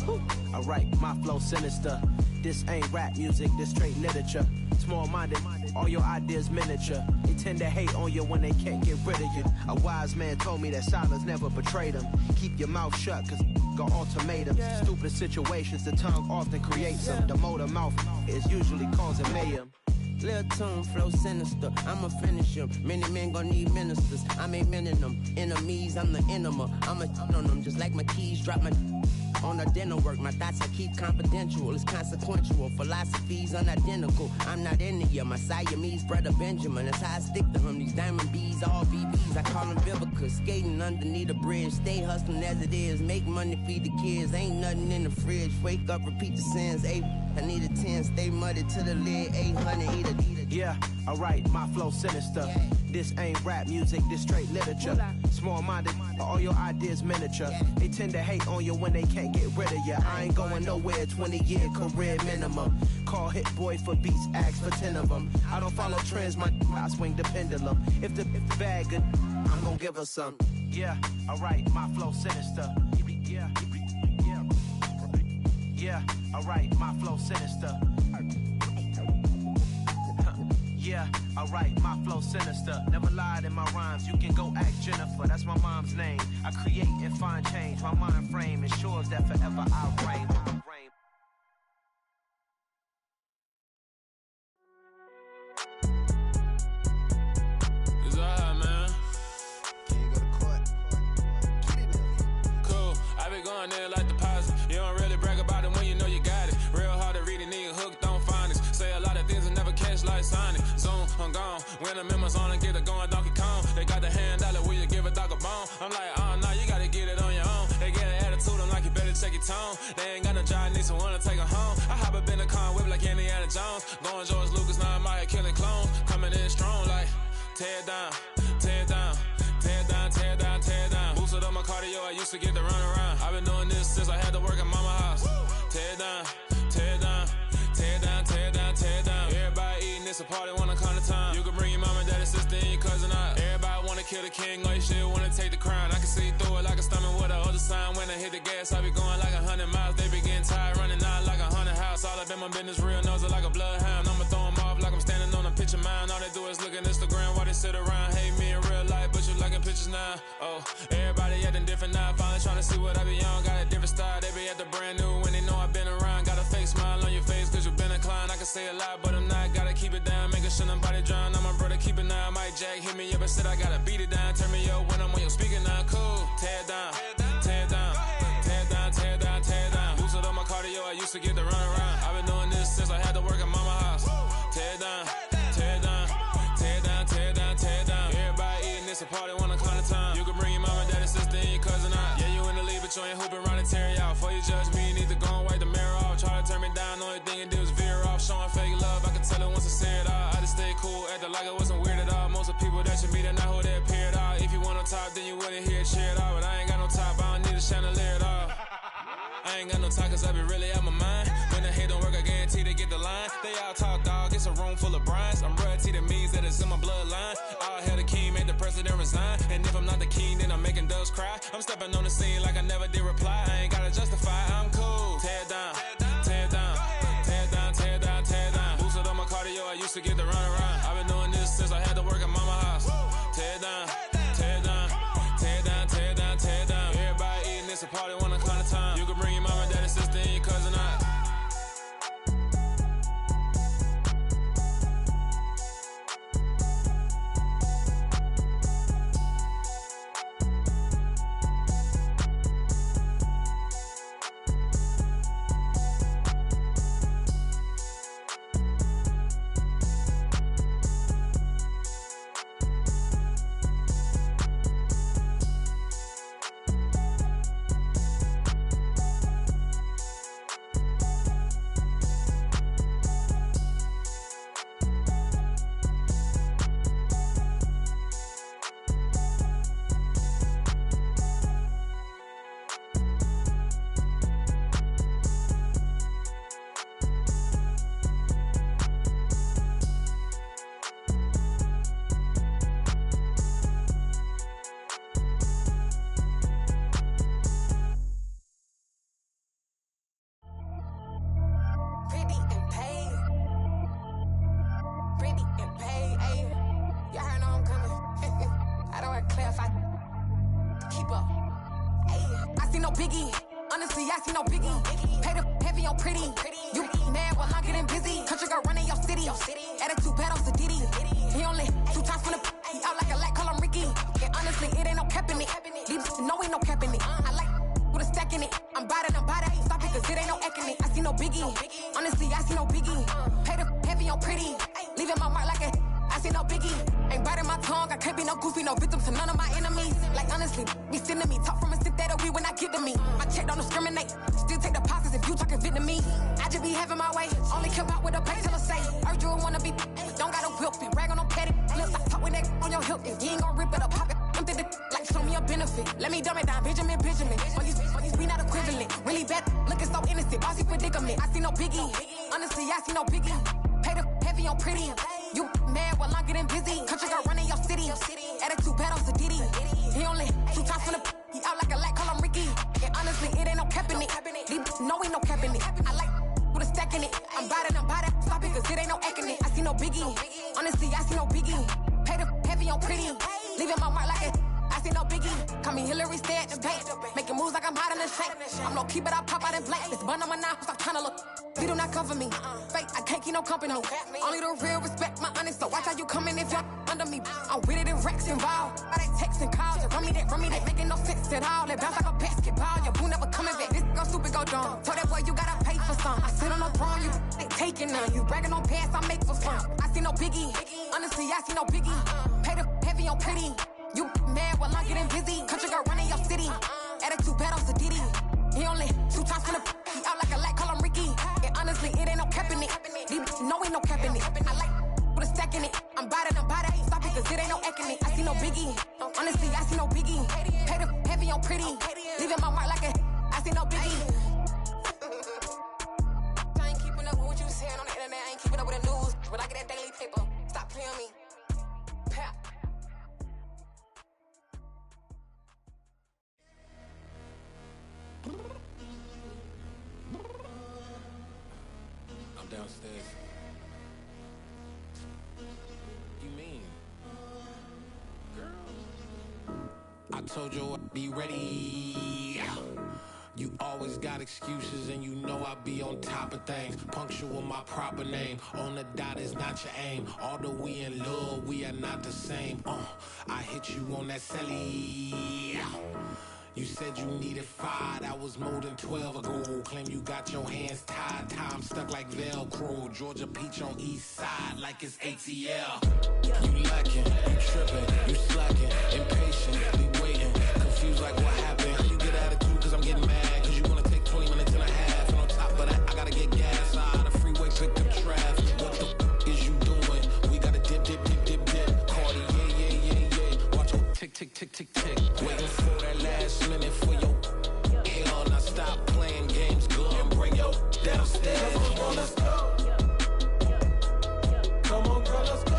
Alright, my flow sinister. This ain't rap music, this straight literature. Small-minded, all your ideas miniature. They tend to hate on you when they can't get rid of you. A wise man told me that silence never betrayed him. Keep your mouth shut, cause got ultimatums. Stupid situations, the tongue often creates them. The motor mouth is usually causing mayhem. Lil' tune, flow sinister, I'ma finish him. Many men gon' need ministers, I'm aiming them. Enemies, I'm the enema, I'ma on them. Just like my keys, drop my on the dinner work. My thoughts I keep confidential, it's consequential. Philosophies unidentical, I'm not into you. My Siamese brother Benjamin, that's how I stick to him. These diamond bees, all BBs, I call them Vivica. Skating underneath the bridge, stay hustling as it is. Make money, feed the kids, ain't nothing in the fridge. Wake up, repeat the sins, I need a 10, stay muddy to the lid, 800, eat it. Yeah, alright, my flow sinister. This ain't rap music, this straight literature. Small-minded, all your ideas miniature. They tend to hate on you when they can't get rid of you. I ain't going nowhere, 20-year career minimum. Call Hit Boy for beats, ask for 10 of them. I don't follow trends, I swing the pendulum. If the bag good, I'm gon' give her some. Yeah, alright, my flow sinister. Yeah, alright, my flow sinister. Yeah, alright, my flow sinister. Never lied in my rhymes, you can go ask Jennifer. That's my mom's name. I create and find change. My mind frame ensures that forever I reign. It's alright, man. Can you go to court? Cool, I been going there like deposit. You don't really brag about it when you know you got it. Real hard to read a nigga hooked, don't find it. Say a lot of things and never catch like Sonic. Zoom, I'm gone. When the members on and get it going Donkey Kong. They got the hand dollar, will you give a dog a bone? I'm like, oh no, you gotta get it on your own. They get an attitude, I'm like, you better check your tone. They ain't got no job, need someone to take her home. I hop up in the car, whip like Indiana Jones. Going George Lucas, now I'm out here killing clones. Coming in strong like, tear down, tear down, tear down, tear down, tear down. Boosted up my cardio, I used to get to run around. I've been doing this since I had to work at mama house. Tear down, tear down, tear down, tear down, tear down. Everybody eating, it's a party, wanna come to time. You can bring your mama, daddy, sister, and your cousin out. Everybody wanna kill the king, or you shit wanna take the crown. I can see through it like a stomach with a other sign. When I hit the gas, I be going like 100 miles. They be getting tired, running out like 100 house. All up in my business, real nose like a bloodhound. I'ma throw them off like I'm standing on a picture mound. All they do is look at Instagram while they sit around. Hate me in real life, but you liking pictures now. Oh, everybody acting different now. Finally trying to see what I be on. Got a different style, they be at the brand new when they know I've been around. Got a fake smile on your face cause you been inclined. I can say a lot, but I'm not. Gotta keep it down, making sure nobody drown. Now my brother keep it now. Mike Jack hit me up and said I gotta beat it down. Turn me up when I'm on your speaker now. Cool, tear down, tear down, tear down, tear down, tear down. Boosted up my cardio, I used to get to run around. I've been doing this since I had to work at mama house. Tear down, tear down, tear down, tear down, tear down. Everybody eating, it's a party, wanna come to time. You can bring your mama, daddy, sister, and your cousin out. Yeah, you in the lead, but you ain't hooping around and tear you out. Before you judge me, you need to go and wipe the mirror off. Try to turn me down, only thing you did was veer off. Showing fake love, I can tell it once I say it all. I just stay cool, acting like I wasn't weird at all. Most of the people that you meet are not who they appear at all. If you want on top, then you wouldn't hear it cheer at all. But I ain't got no top, I don't need a chandelier at all. I ain't got no time cause I be really out my mind. When the hate don't work, I guarantee they get the line. They all talk dog, it's a room full of brines. I'm royalty, that means that it's in my bloodline. All hail the king, made the president resign. And if I'm not the king, then I'm making doves cry. I'm stepping on the scene like I never did reply. I ain't gotta justify, I'm cool. Tear down, tear down, tear down, tear down, tear down. Boosted up my cardio, I used to get to run around. I've been doing this since I had to work at mama house. Tear down, tear down, tear down, tear down, tear down. Everybody eating, it's a party, wanna come to time. You can bring your mama, daddy, sister, and your cousin out. if I keep up. I see no biggie. Honestly, I see no biggie. Pay the heavy on pretty. You mad while I'm getting busy. Country girl running your city. Attitude bad on Sadidi. He only 2 times from the he out like a light, call him Ricky. And honestly, it ain't no cap in it. These know ain't no cap in it. I like with a stack in it. I'm bout it. Stop it, cause it ain't no eck in it. I see no biggie. Honestly, I see no biggie. Pay the heavy on pretty. Leaving my mark like a I see no biggie. Ain't biting my tongue. I can't be no goofy, no victim to none of my enemies. Like honestly, be sending me talk from a stick that'll be when I get to me. My check don't discriminate. Still take deposits if you talking Vietnamese. I just be having my way. Only care about what the pay tell her say. Urge you wanna be, don't gotta whip it. Rag on no petty. Lips like talk with that on your hip. If you ain't gon' rip it up, pop it. Empty the like show me a benefit. Let me dumb it down, Benjamin. On these we not equivalent. Really bad, looking so innocent. Bossy predicament. I see no biggie. Honestly, I see no biggie. Pay the heavy on pretty. You mad while I'm getting busy. Country girl running your city. Attitude bad on Sadidi. He only 2 times from the he out like a light, call him Ricky. And honestly, it ain't no cap in it. These know ain't no cap in it. I like with a stack in it. I'm bout it. Stop it, cause it ain't no eck in it. I see no biggie. Honestly, I see no biggie. Pay the heavy on pretty. Leaving my mark like a I see no biggie. Call me Hillary, stay at the bank. Making moves like I'm hiding in shape. I'm low key, but I pop out in blank. This bun on my knife, stop trying to look. They do not cover me. Fake, I can't keep no company. Only the real respect my honest. So watch how you coming if you're under me. I'm with it in Rex involved. By they text and calls. Run me that. Making no sense at all. They bounce like a basketball. Your boo never coming back. This go stupid, go dumb. Told that boy you gotta pay for some. I sit on no throne, you ain't taking none. You bragging on past, I make for fun. I see no biggie. Honestly, I see no biggie. Pay the heavy on pretty. You mad while I'm getting busy. Country girl running your city. Attitude bad on Sadidi. He only 2 times from the he out like a light, call him Ricky. And honestly, it ain't no cap in it. These know ain't no cap in it. I like with a stack in it. I'm bout it. Stop it, cause it ain't no eck in it. I see no biggie. Honestly, I see no biggie. Pay the heavy on pretty. Leaving my mark like a I see no biggie. I ain't keeping up with what you saying on the internet. I ain't keeping up with the news. When I get that daily paper, stop playing me. Pap. I'm downstairs. You mean? Girl. I told you I'd be ready. You always got excuses and you know I be on top of things. Punctual my proper name. On the dot is not your aim. Although we in love, we are not the same. I hit you on that celly. You said you needed 5, that was more than 12 ago. Claim you got your hands tied, time stuck like Velcro. Georgia Peach on east side like it's ATL. You lacking, you tripping, you slacking, impatient, be waiting, confused like what happened. How you get attitude cause I'm getting mad, cause you wanna take 20 minutes and a half. And on top of that, I gotta get gas out of the freeway, pick up traffic. What the is you doing? We gotta dip. Cardi, yeah. Watch your tick. Waiting for that last minute for your hell. Now stop playing games, go and bring your downstairs. Come on, girl, let's go. Come on, girl, let's go.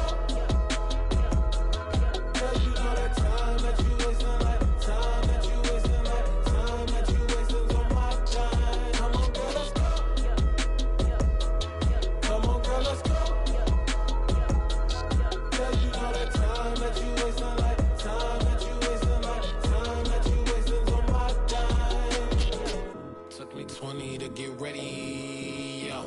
Cause you know that time that you wasting, like time that you wasting, like time that you wasting on my time. Come on, girl, let's go. Come on, girl, let's go. Cause you know that time that you wasting, like time that you wasting, like time that you wasting on my time. Took me 20 to get ready, yo.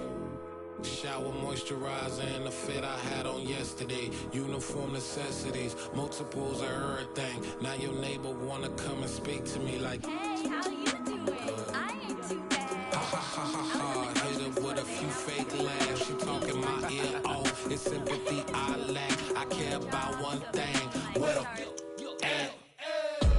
Shower, moisturizer, and the fit I had on yesterday. Uniform necessities, multiples of everything. Now your neighbor wanna come and speak to me like, hey, how you doing? I ain't too bad. Ha. Hit her with a few fake laughs. She talking my ear off. It's sympathy I lack. I care about one thing. What a at.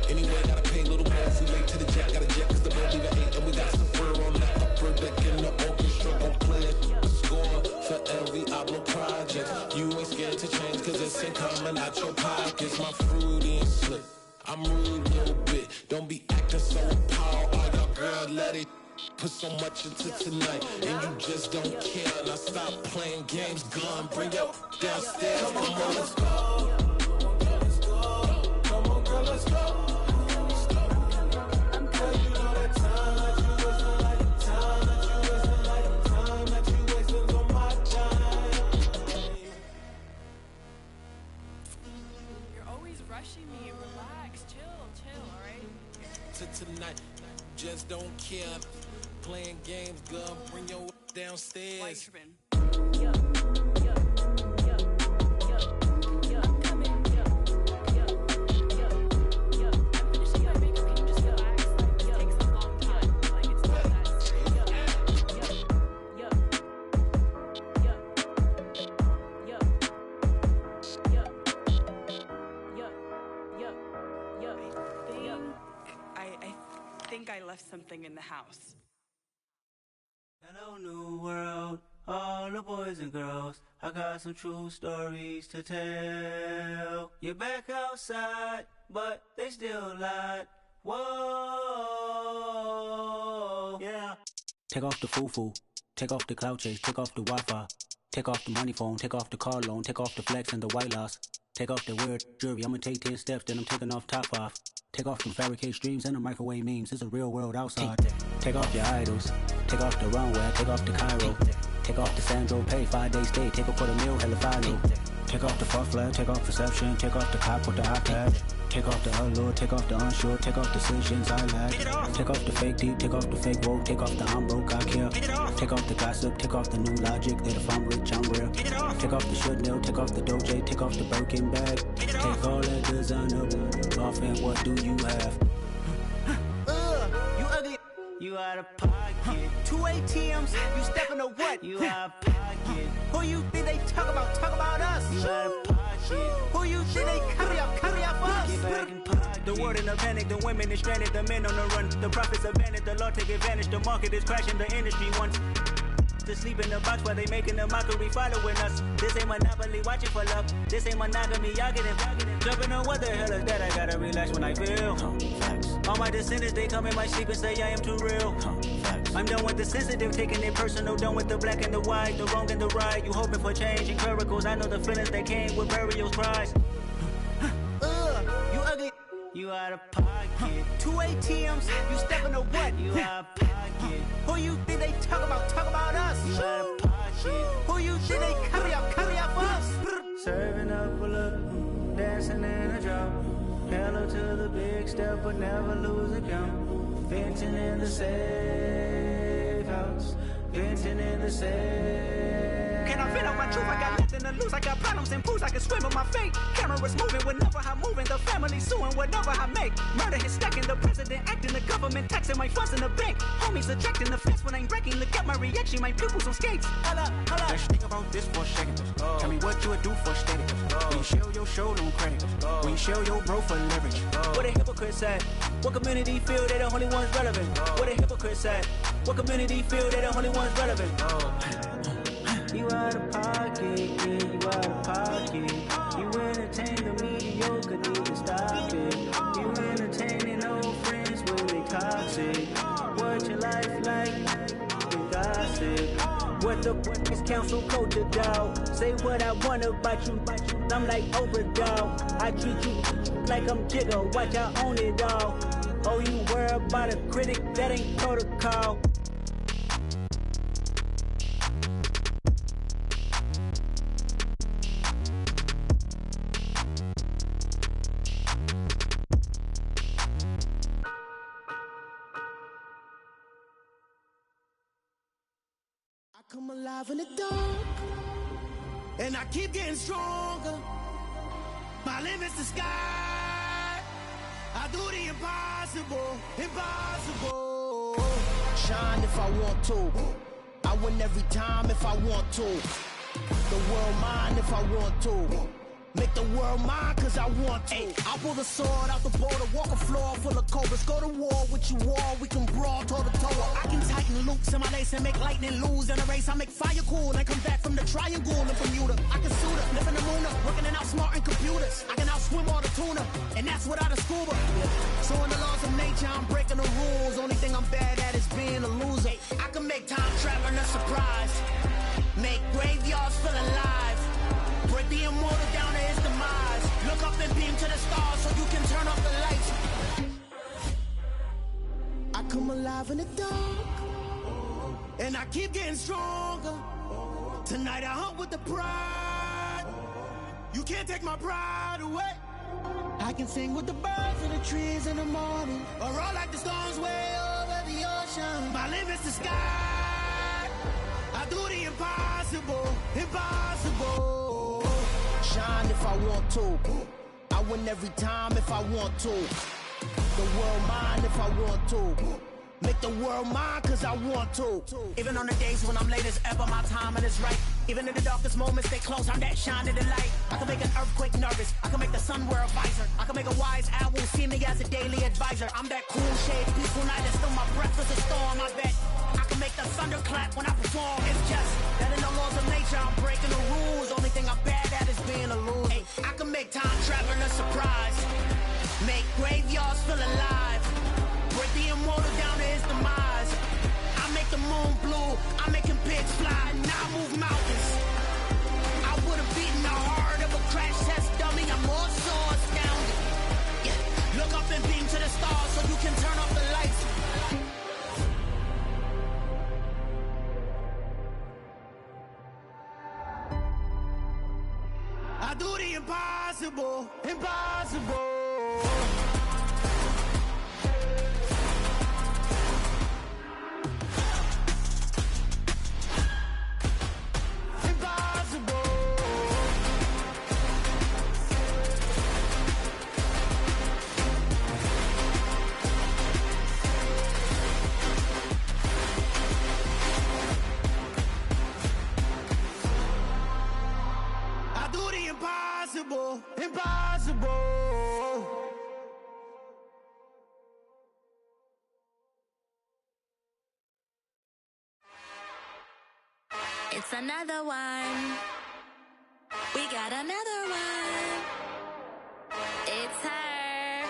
Anyway, gotta pay a little more if we late to the jack. Got a jet cause the boat leave at 8. And we got some fur on that upper deck in the orchestra. Don't play it. Score for every Ablo project. You ain't scared to change cause it's ain't coming out your pockets. My fruity and slip. I'm rude a little bit. Don't be acting so appalled. Oh, your girl, let it put so much into tonight. And you just don't care. Now stop playing games. Gun, bring your downstairs. Come on, girl, let's go. Come on, girl, let's go. Cause you know that time that you wasting, like time that you wasting, like time that you wasting on my time. You're always rushing me. Relax, care. Playing games, girl. Bring your downstairs. I think I left something in the house. Hello, new world, all the boys and girls. I got some true stories to tell. You're back outside, but they still lied. Whoa, yeah. Take off the foo-foo, take off the cloud chase, take off the Wi-Fi. Take off the money phone, take off the car loan, take off the flex and the white loss. Take off the weird jewelry, I'ma take 10 steps, then I'm taking off top 5. Take off them fabricate streams and the microwave memes, it's a real world outside. Take off your idols, take off the runway, take off the Cairo. Take off the Sandro pay, 5-day stay, take a $250,000, hella final. Take off the fuck flag, take off perception, take off the cop with the iPad. Take off the allure, take off the unsure, take off decisions I lack. Take off the fake deep, take off the fake woke, take off the I'm broke, I care. Take off the gossip, take off the new logic that if I'm rich, I'm real. Take off the should know, take off the Doja, take off the Birkin bag. Take all that designer off and what do you have? You ugly, you out of pocket. 2 ATMs, you stepping to what? You out of pocket. Who you think they talk about? Talk about us. You out of pocket. Who you think they carry up for us? Get back in pocket. The world in a panic, the women is stranded, the men on the run. The profits abandoned, the law take advantage. The market is crashing, the industry wants to sleep in the box while they making a mockery following us. This ain't monopoly, watching for love. This ain't monogamy, y'all get it. Jumping on what the hell is that? I gotta relax when I feel. All my descendants, they come in my sleep and say I am too real. I'm done with the sensitive, taking it personal. Done with the black and the white, the wrong and the right. You hoping for change and miracles. I know the feelings that came with burial cries. You ugly, you out of pocket. 2 ATMs, you stepping to what? You out of pocket. Who you think they talk about? Talk about us. You out of pocket. Who you think they carry up for us? Serving up a look, dancing in a drop. Hello to the big step, but never lose a count. Venting in the safe house. Venting in the safe. Can I vent on my truth? I got nothing to lose. I got problems and pools. I can swim in my fate. Cameras moving whenever I'm moving. The family suing whatever I make. Murder is stacking. The president acting. The government taxing my funds in the bank. Homies ejecting the fence when I'm breaking. Look at my reaction. My pupils on skates. Hold up. Let's think about this for a second. Tell me what you would do for status. When you show your show, no credit. When you show your bro for leverage. What a hypocrite said. What community feel they the only ones relevant? What a hypocrite said. What community feel they the only ones relevant? You out of pocket, yeah, you out of pocket. You entertain the mediocre, need to stop it. You entertaining old friends when they toxic. What your life like? You gossip. What the is council culture, dog? Say what I want about you. I'm like Oprah, dog. I treat you like I'm Jigga. Watch, I own it all. Oh, you worry about a critic? That ain't protocol. Come alive in the dark, and I keep getting stronger. My limit's the sky. I do the impossible, impossible. Shine if I want to. I win every time if I want to. The world mine if I want to. Make the world mine cause I want to. I'll pull the sword out the border, walk a floor full of cobras. Go to war with you all, we can brawl toe to toe. I can tighten loops in my lace and make lightning lose in a race. I make fire cool and come back from the triangle in Bermuda. I can suit up, live in the moon up, working and outsmarting computers. I can outswim all the tuna, and that's without a scuba. So in the laws of nature, I'm breaking the rules. Only thing I'm bad at is being a loser. I can make time traveling a surprise. Make graveyards feel alive. Break the immortal down to his demise. Look up and beam to the stars so you can turn off the lights. I come alive in the dark, and I keep getting stronger. Tonight I hunt with the pride. You can't take my pride away. I can sing with the birds and the trees in the morning, or roll like the storms way over the ocean. direction. My limit's the sky. I do the impossible, impossible. Shine if I want to. I win every time if I want to. The world mine if I want to. Make the world mine cause I want to. Even on the days when I'm late as ever, my timing is right. Even in the darkest moments, stay close, I'm that shining the light. I can make an earthquake nervous, I can make the sun wear a visor. I can make a wise owl see me as a daily advisor. I'm that cool shade, peaceful night, and still my breath is a storm, I bet. I can make the thunder clap when I perform. It's just that in the laws of nature, I'm breaking the rules. Only thing I'm bad at is being a loser. Hey, I can make time traveling a surprise. Make graveyards feel alive. Break the immortal down to his demise. I make the moon blue, I'm making pigs fly, and I move mountains. I would've beaten the heart of a crash test dummy, I'm more so astounded. Yeah, look up and beam to the stars so you can turn off the lights. I do the impossible, impossible. Impossible, impossible. It's another one. We got another one. It's her.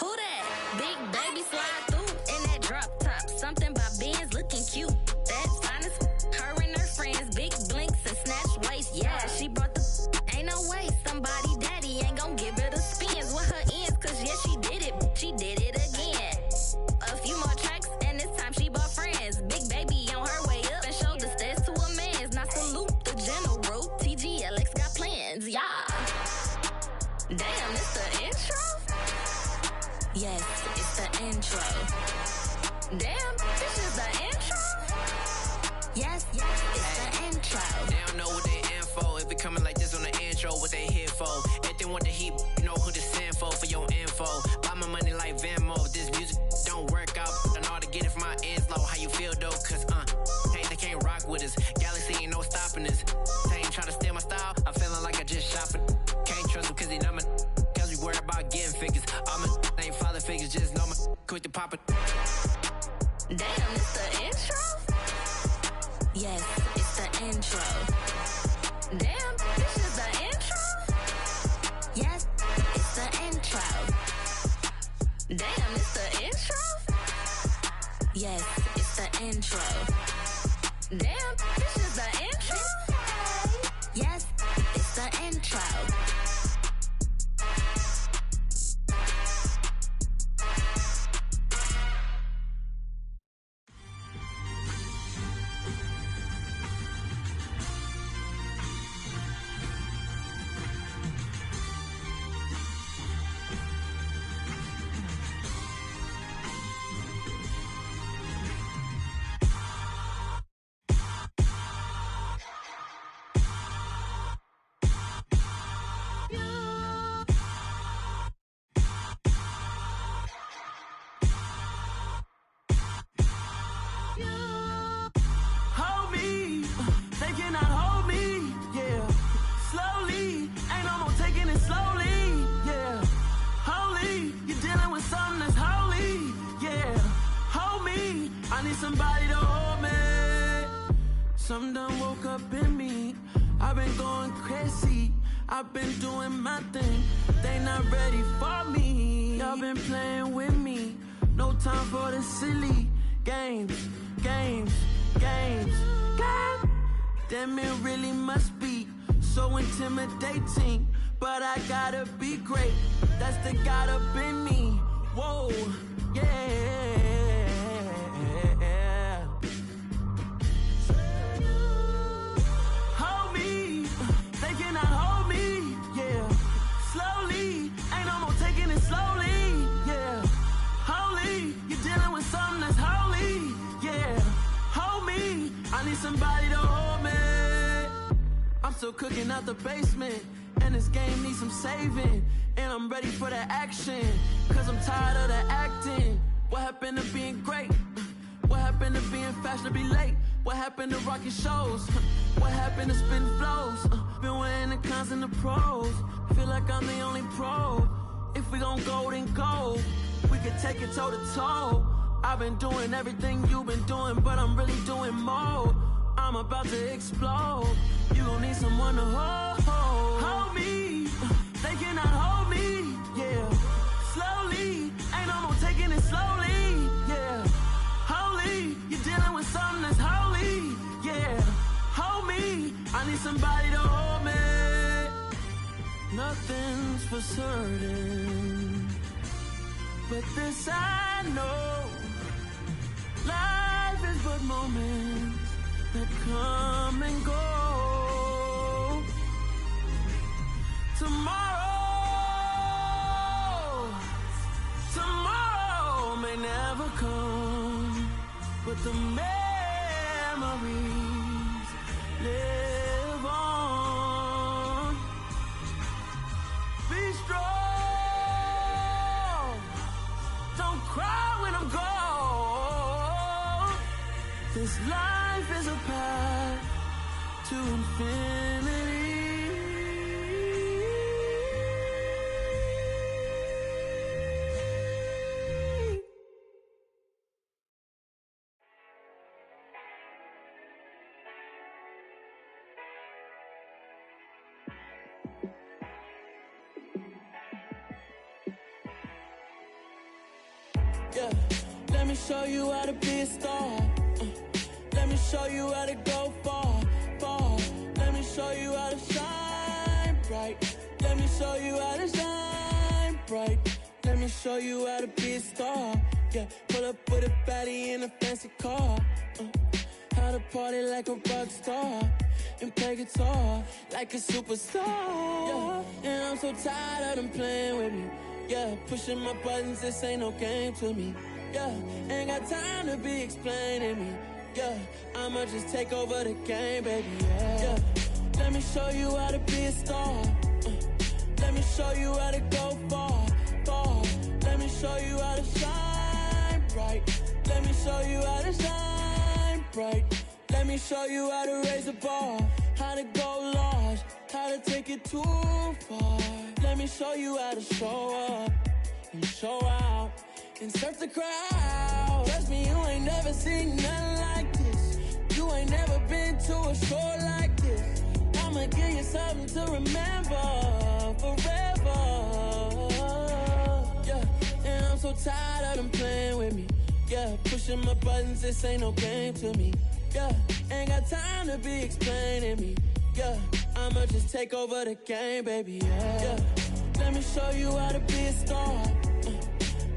Who that? Big baby slide through in that drop top. Something by Benz looking cute. That's fine as her and her friends. Big blinks and snatch waist. Yeah, she brought the. Ain't no way somebody daddy ain't gon' give her the spins with her ends. Cause yeah, she did it. She did it again. A few more tracks and this time she bought friends. Big baby on her way up and showed the stairs to a man's. Now salute the general. TGLX got plans, yeah. Damn, it's the intro? Yes, it's the intro. Damn, this is the intro? Yes, it's the intro. They don't know what they in for. If it coming like this on the intro, what they here for? If they want the heat, you know who to send for your info. Buy my money like Venmo. If this music don't work out, I know how to get it from my ends low. How you feel though? Cause hey, they can't rock with us. Galaxy ain't no stopping us. They ain't trying to steal my style. I'm feeling like I just shopping. Can't trust them cause they not my. Cause we worried about getting figures. All my ain't father figures, just know my quick to pop it. Damn, it's the intro? Yes, it's the intro. Damn, this is the intro? Yes, it's the intro. Damn, it's the intro? Yes, it's the intro. Damn, this is the intro? Yes, it's the intro. Hold me, they cannot hold me, yeah. Slowly, ain't no more taking it slowly, yeah. Holy, you're dealing with something that's holy, yeah. Hold me, I need somebody to hold me. Something done woke up in me. I've been going crazy, I've been doing my thing. They not ready for me. Y'all been playing with me. No time for the silly games, games, games, games. Damn, it really must be so intimidating. But I gotta be great, that's the God up in me. Whoa, yeah. Hold me, they cannot hold me, yeah. Slowly, ain't no more taking it slowly, yeah. Holy, you're dealing with something that's holy. somebody to hold me. I'm still cooking out the basement, and this game needs some saving. And I'm ready for the action, cause I'm tired of the acting. What happened to being great? What happened to being fashionably late? What happened to rocking shows? What happened to spitting flows? Been weighing the cons and the pros. Feel like I'm the only pro. If we gon' go, then go. We could take it toe to toe. I've been doing everything you've been doing, but I'm really doing more. I'm about to explode. You gon' need someone to hold me. They cannot hold me, yeah. Slowly, ain't no more taking it slowly, yeah. Holy, you're dealing with something that's holy, yeah. Hold me, I need somebody to hold me. Nothing's for certain, but this I know. Life is but moments that come and go. Tomorrow may never come, but the memories live on. Be strong, don't cry when I'm gone. This life is a path to infinity. Yeah, let me show you how to be a star. Let me show you how to go far, far. Let me show you how to shine bright. Let me show you how to shine bright. Let me show you how to be a star. Yeah, pull up with a baddie in a fancy car. How to party like a rock star and play guitar like a superstar. Yeah, and I'm so tired of them playing with me. Yeah, pushing my buttons, this ain't no game to me. Yeah, ain't got time to be explaining me. Yeah, I'ma just take over the game, baby. Yeah, let me show you how to be a star. Let me show you how to go far, far. Let me show you how to shine bright. Let me show you how to shine bright. Let me show you how to raise the bar, how to go large, how to take it too far. Let me show you how to show up and show out and surf the crowd. Trust me, you ain't never seen nothing like this. You ain't never been to a show like this. I'ma give you something to remember forever. Yeah, and I'm so tired of them playing with me. Yeah, pushing my buttons, this ain't no game to me. Yeah, ain't got time to be explaining me. Yeah, I'ma just take over the game, baby. Yeah, let me show you how to be a star.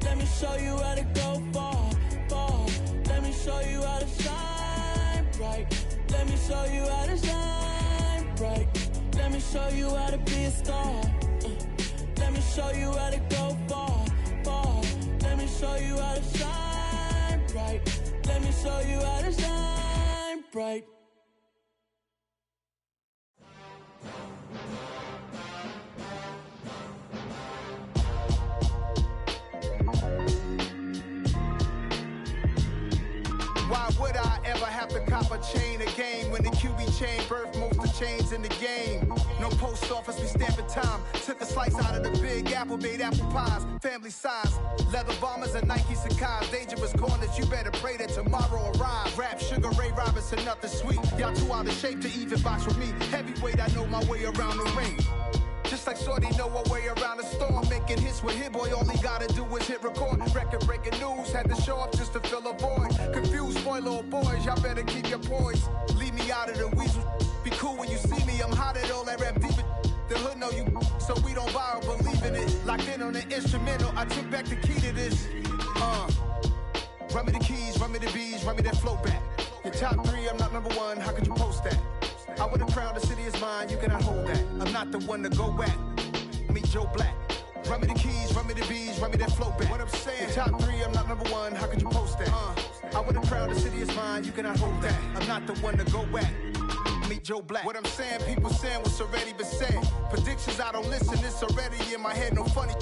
Let me show you how to go far, far. Let me show you how to shine bright. Let me show you how to shine bright. Let me show you how to be a star. Let me show you how to go far, far. Let me show you how to shine bright. Let me show you how to shine bright. Why would I ever have to cop a chain again when the QB chain birthed most of the chains in the game? No post office, we stamping time. Took a slice out of the big apple, made apple pies, family size. Leather bombers and Nike Sacai's. Dangerous corners, you better pray that tomorrow arrives. Rap, Sugar Ray Robinson, nothing sweet. Y'all too out of shape to even box with me. Heavyweight, I know my way around the ring. Just like Shorty know her way around the storm. Making hits with Hit Boy, all he gotta do is hit record. Record breaking news, had to show up just to fill a void. Confused, spoiler boys, y'all better keep your poise. Leave me out of the weasel. Be cool when you see me, I'm hot at all that rap deep. The hood know you, so we don't borrow, believe in it. Locked in on the instrumental, I took back the key to this. Run me the keys, run me the bees, run me that flow back. Your top 3, I'm not number 1, how could you post that? I would have crowned the city is mine, you cannot hold that. I'm not the one to go at. Meet Joe Black. Run me the keys, run me the bees, run me that flow back. What I'm saying, the top 3, I'm not number 1, how could you post that? I would have crowned the city is mine, you cannot hold that. I'm not the one to go at. Meet Joe Black. What I'm saying, people saying what's already been said. Predictions, I don't listen, it's already in my head, no funny.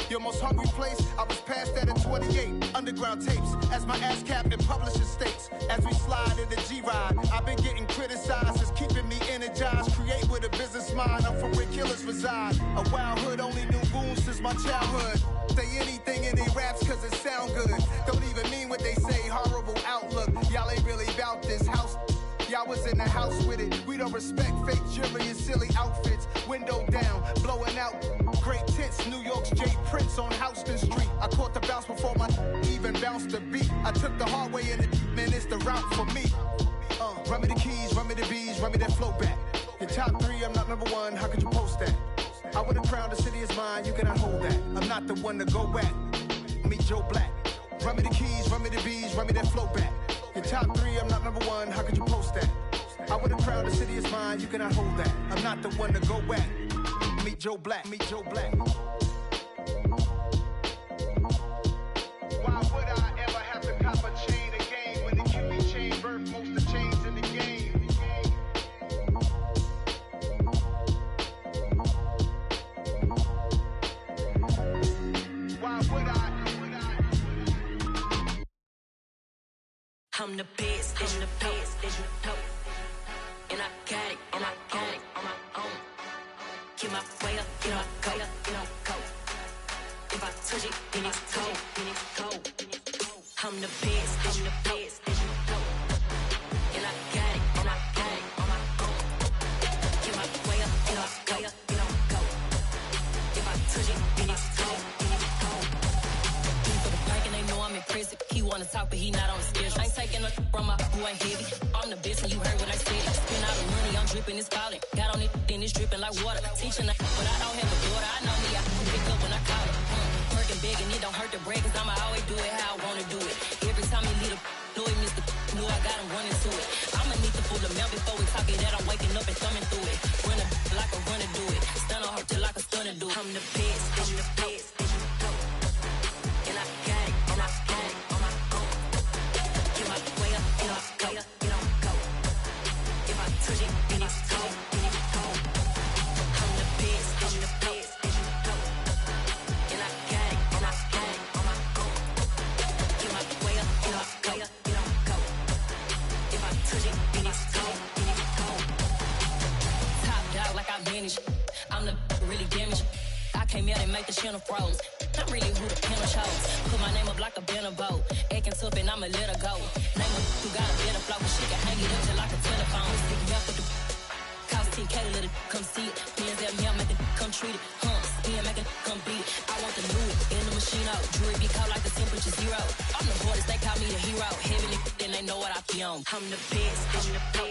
Your most hungry place, I was past that at 28. Underground tapes, as my ass cap in publishing states. As we slide in the G-Ride, I've been getting criticized, it's keeping me energized. Create with a business mind, I'm from where killers reside. A wild hood, only knew goons since my childhood. Say anything in they raps cause it sound good. Don't even mean what they say, horrible outlook. Y'all ain't really about this house. Y'all was in the house with it. We don't respect fake jewelry and silly outfits. Window down, blowing out. Great tits, New York's J. Prince on Houston Street. I caught the bounce before my even bounced the beat. I took the hard way in it, man, it's the route for me. Run me the keys, run me the bees, run me that flow back. Your top 3, I'm not number 1, how could you post that? I would have crowned the city is mine, you cannot hold that. I'm not the one to go at. Meet Joe Black. Run me the keys, run me the bees, run me that flow back. Your top 3, I'm not number 1, how could you post that? I would have crowned the city is mine, you cannot hold that. I'm not the one to go at. Meet Joe Black, meet Joe Black. Why would I ever have to cop a chain again when the QB chain birthed most of the chains in the game? Why would I? I'm the best, I'm the best, and I got it, and I got it on my own. Get my way up, get my go, get my go. If I touch it, then it's cold, then it's cold. I'm the best, I'm the best, and I got it, and I got it on my own. Get my way up, get my go, get my go. If I touch it, then it's cold, then it's cold. For the bike and they know I'm in prison. He wanna talk, but he not on the schedule. I ain't taking no from my who ain't heavy. I'm the best and you heard what I said. Spend all the money, I'm dripping, it's falling. Got on it, then it's dripping like water. Teaching but I don't have a daughter. I know me, I can pick up when I call it. Working big and it don't hurt to break, cause I'ma always do it how I wanna do it. Every time he lead a know he missed the knew I got him running to it. I'ma need to pull the mail before we talk it that I'm waking up and thumbing through it. Run like a runner do it. Stun on her till like a stunner do it. I'm the best, I'm the best. And I got it, and I got it on my own. Get my way up, get my go, get my go. If I touch it, then it's cold, then it's cold. I'm the best, I'm the best. And I got it, and I got it on my own. Get my way up, get my go, get my go. If I touch it, then it's cold, then it's cold. Top dog like I manage. I'm the really damaged. I came out and make the channel froze. I'm really who the panel chose. Put my name up like a banner boat. Acting tough and I'ma let her go. Name her who got a better flow. She can hang it up just like a telephone. Stick me up with the cost 10K to let it come see it. Hands at me, I make it come treat it. Spin, make it come beat it. I want the new in the machine out. Jewelry be cold like the temperature 0. I'm the hardest, they call me the hero. Heaven and then they know what I be on. I'm the best, I'm the best.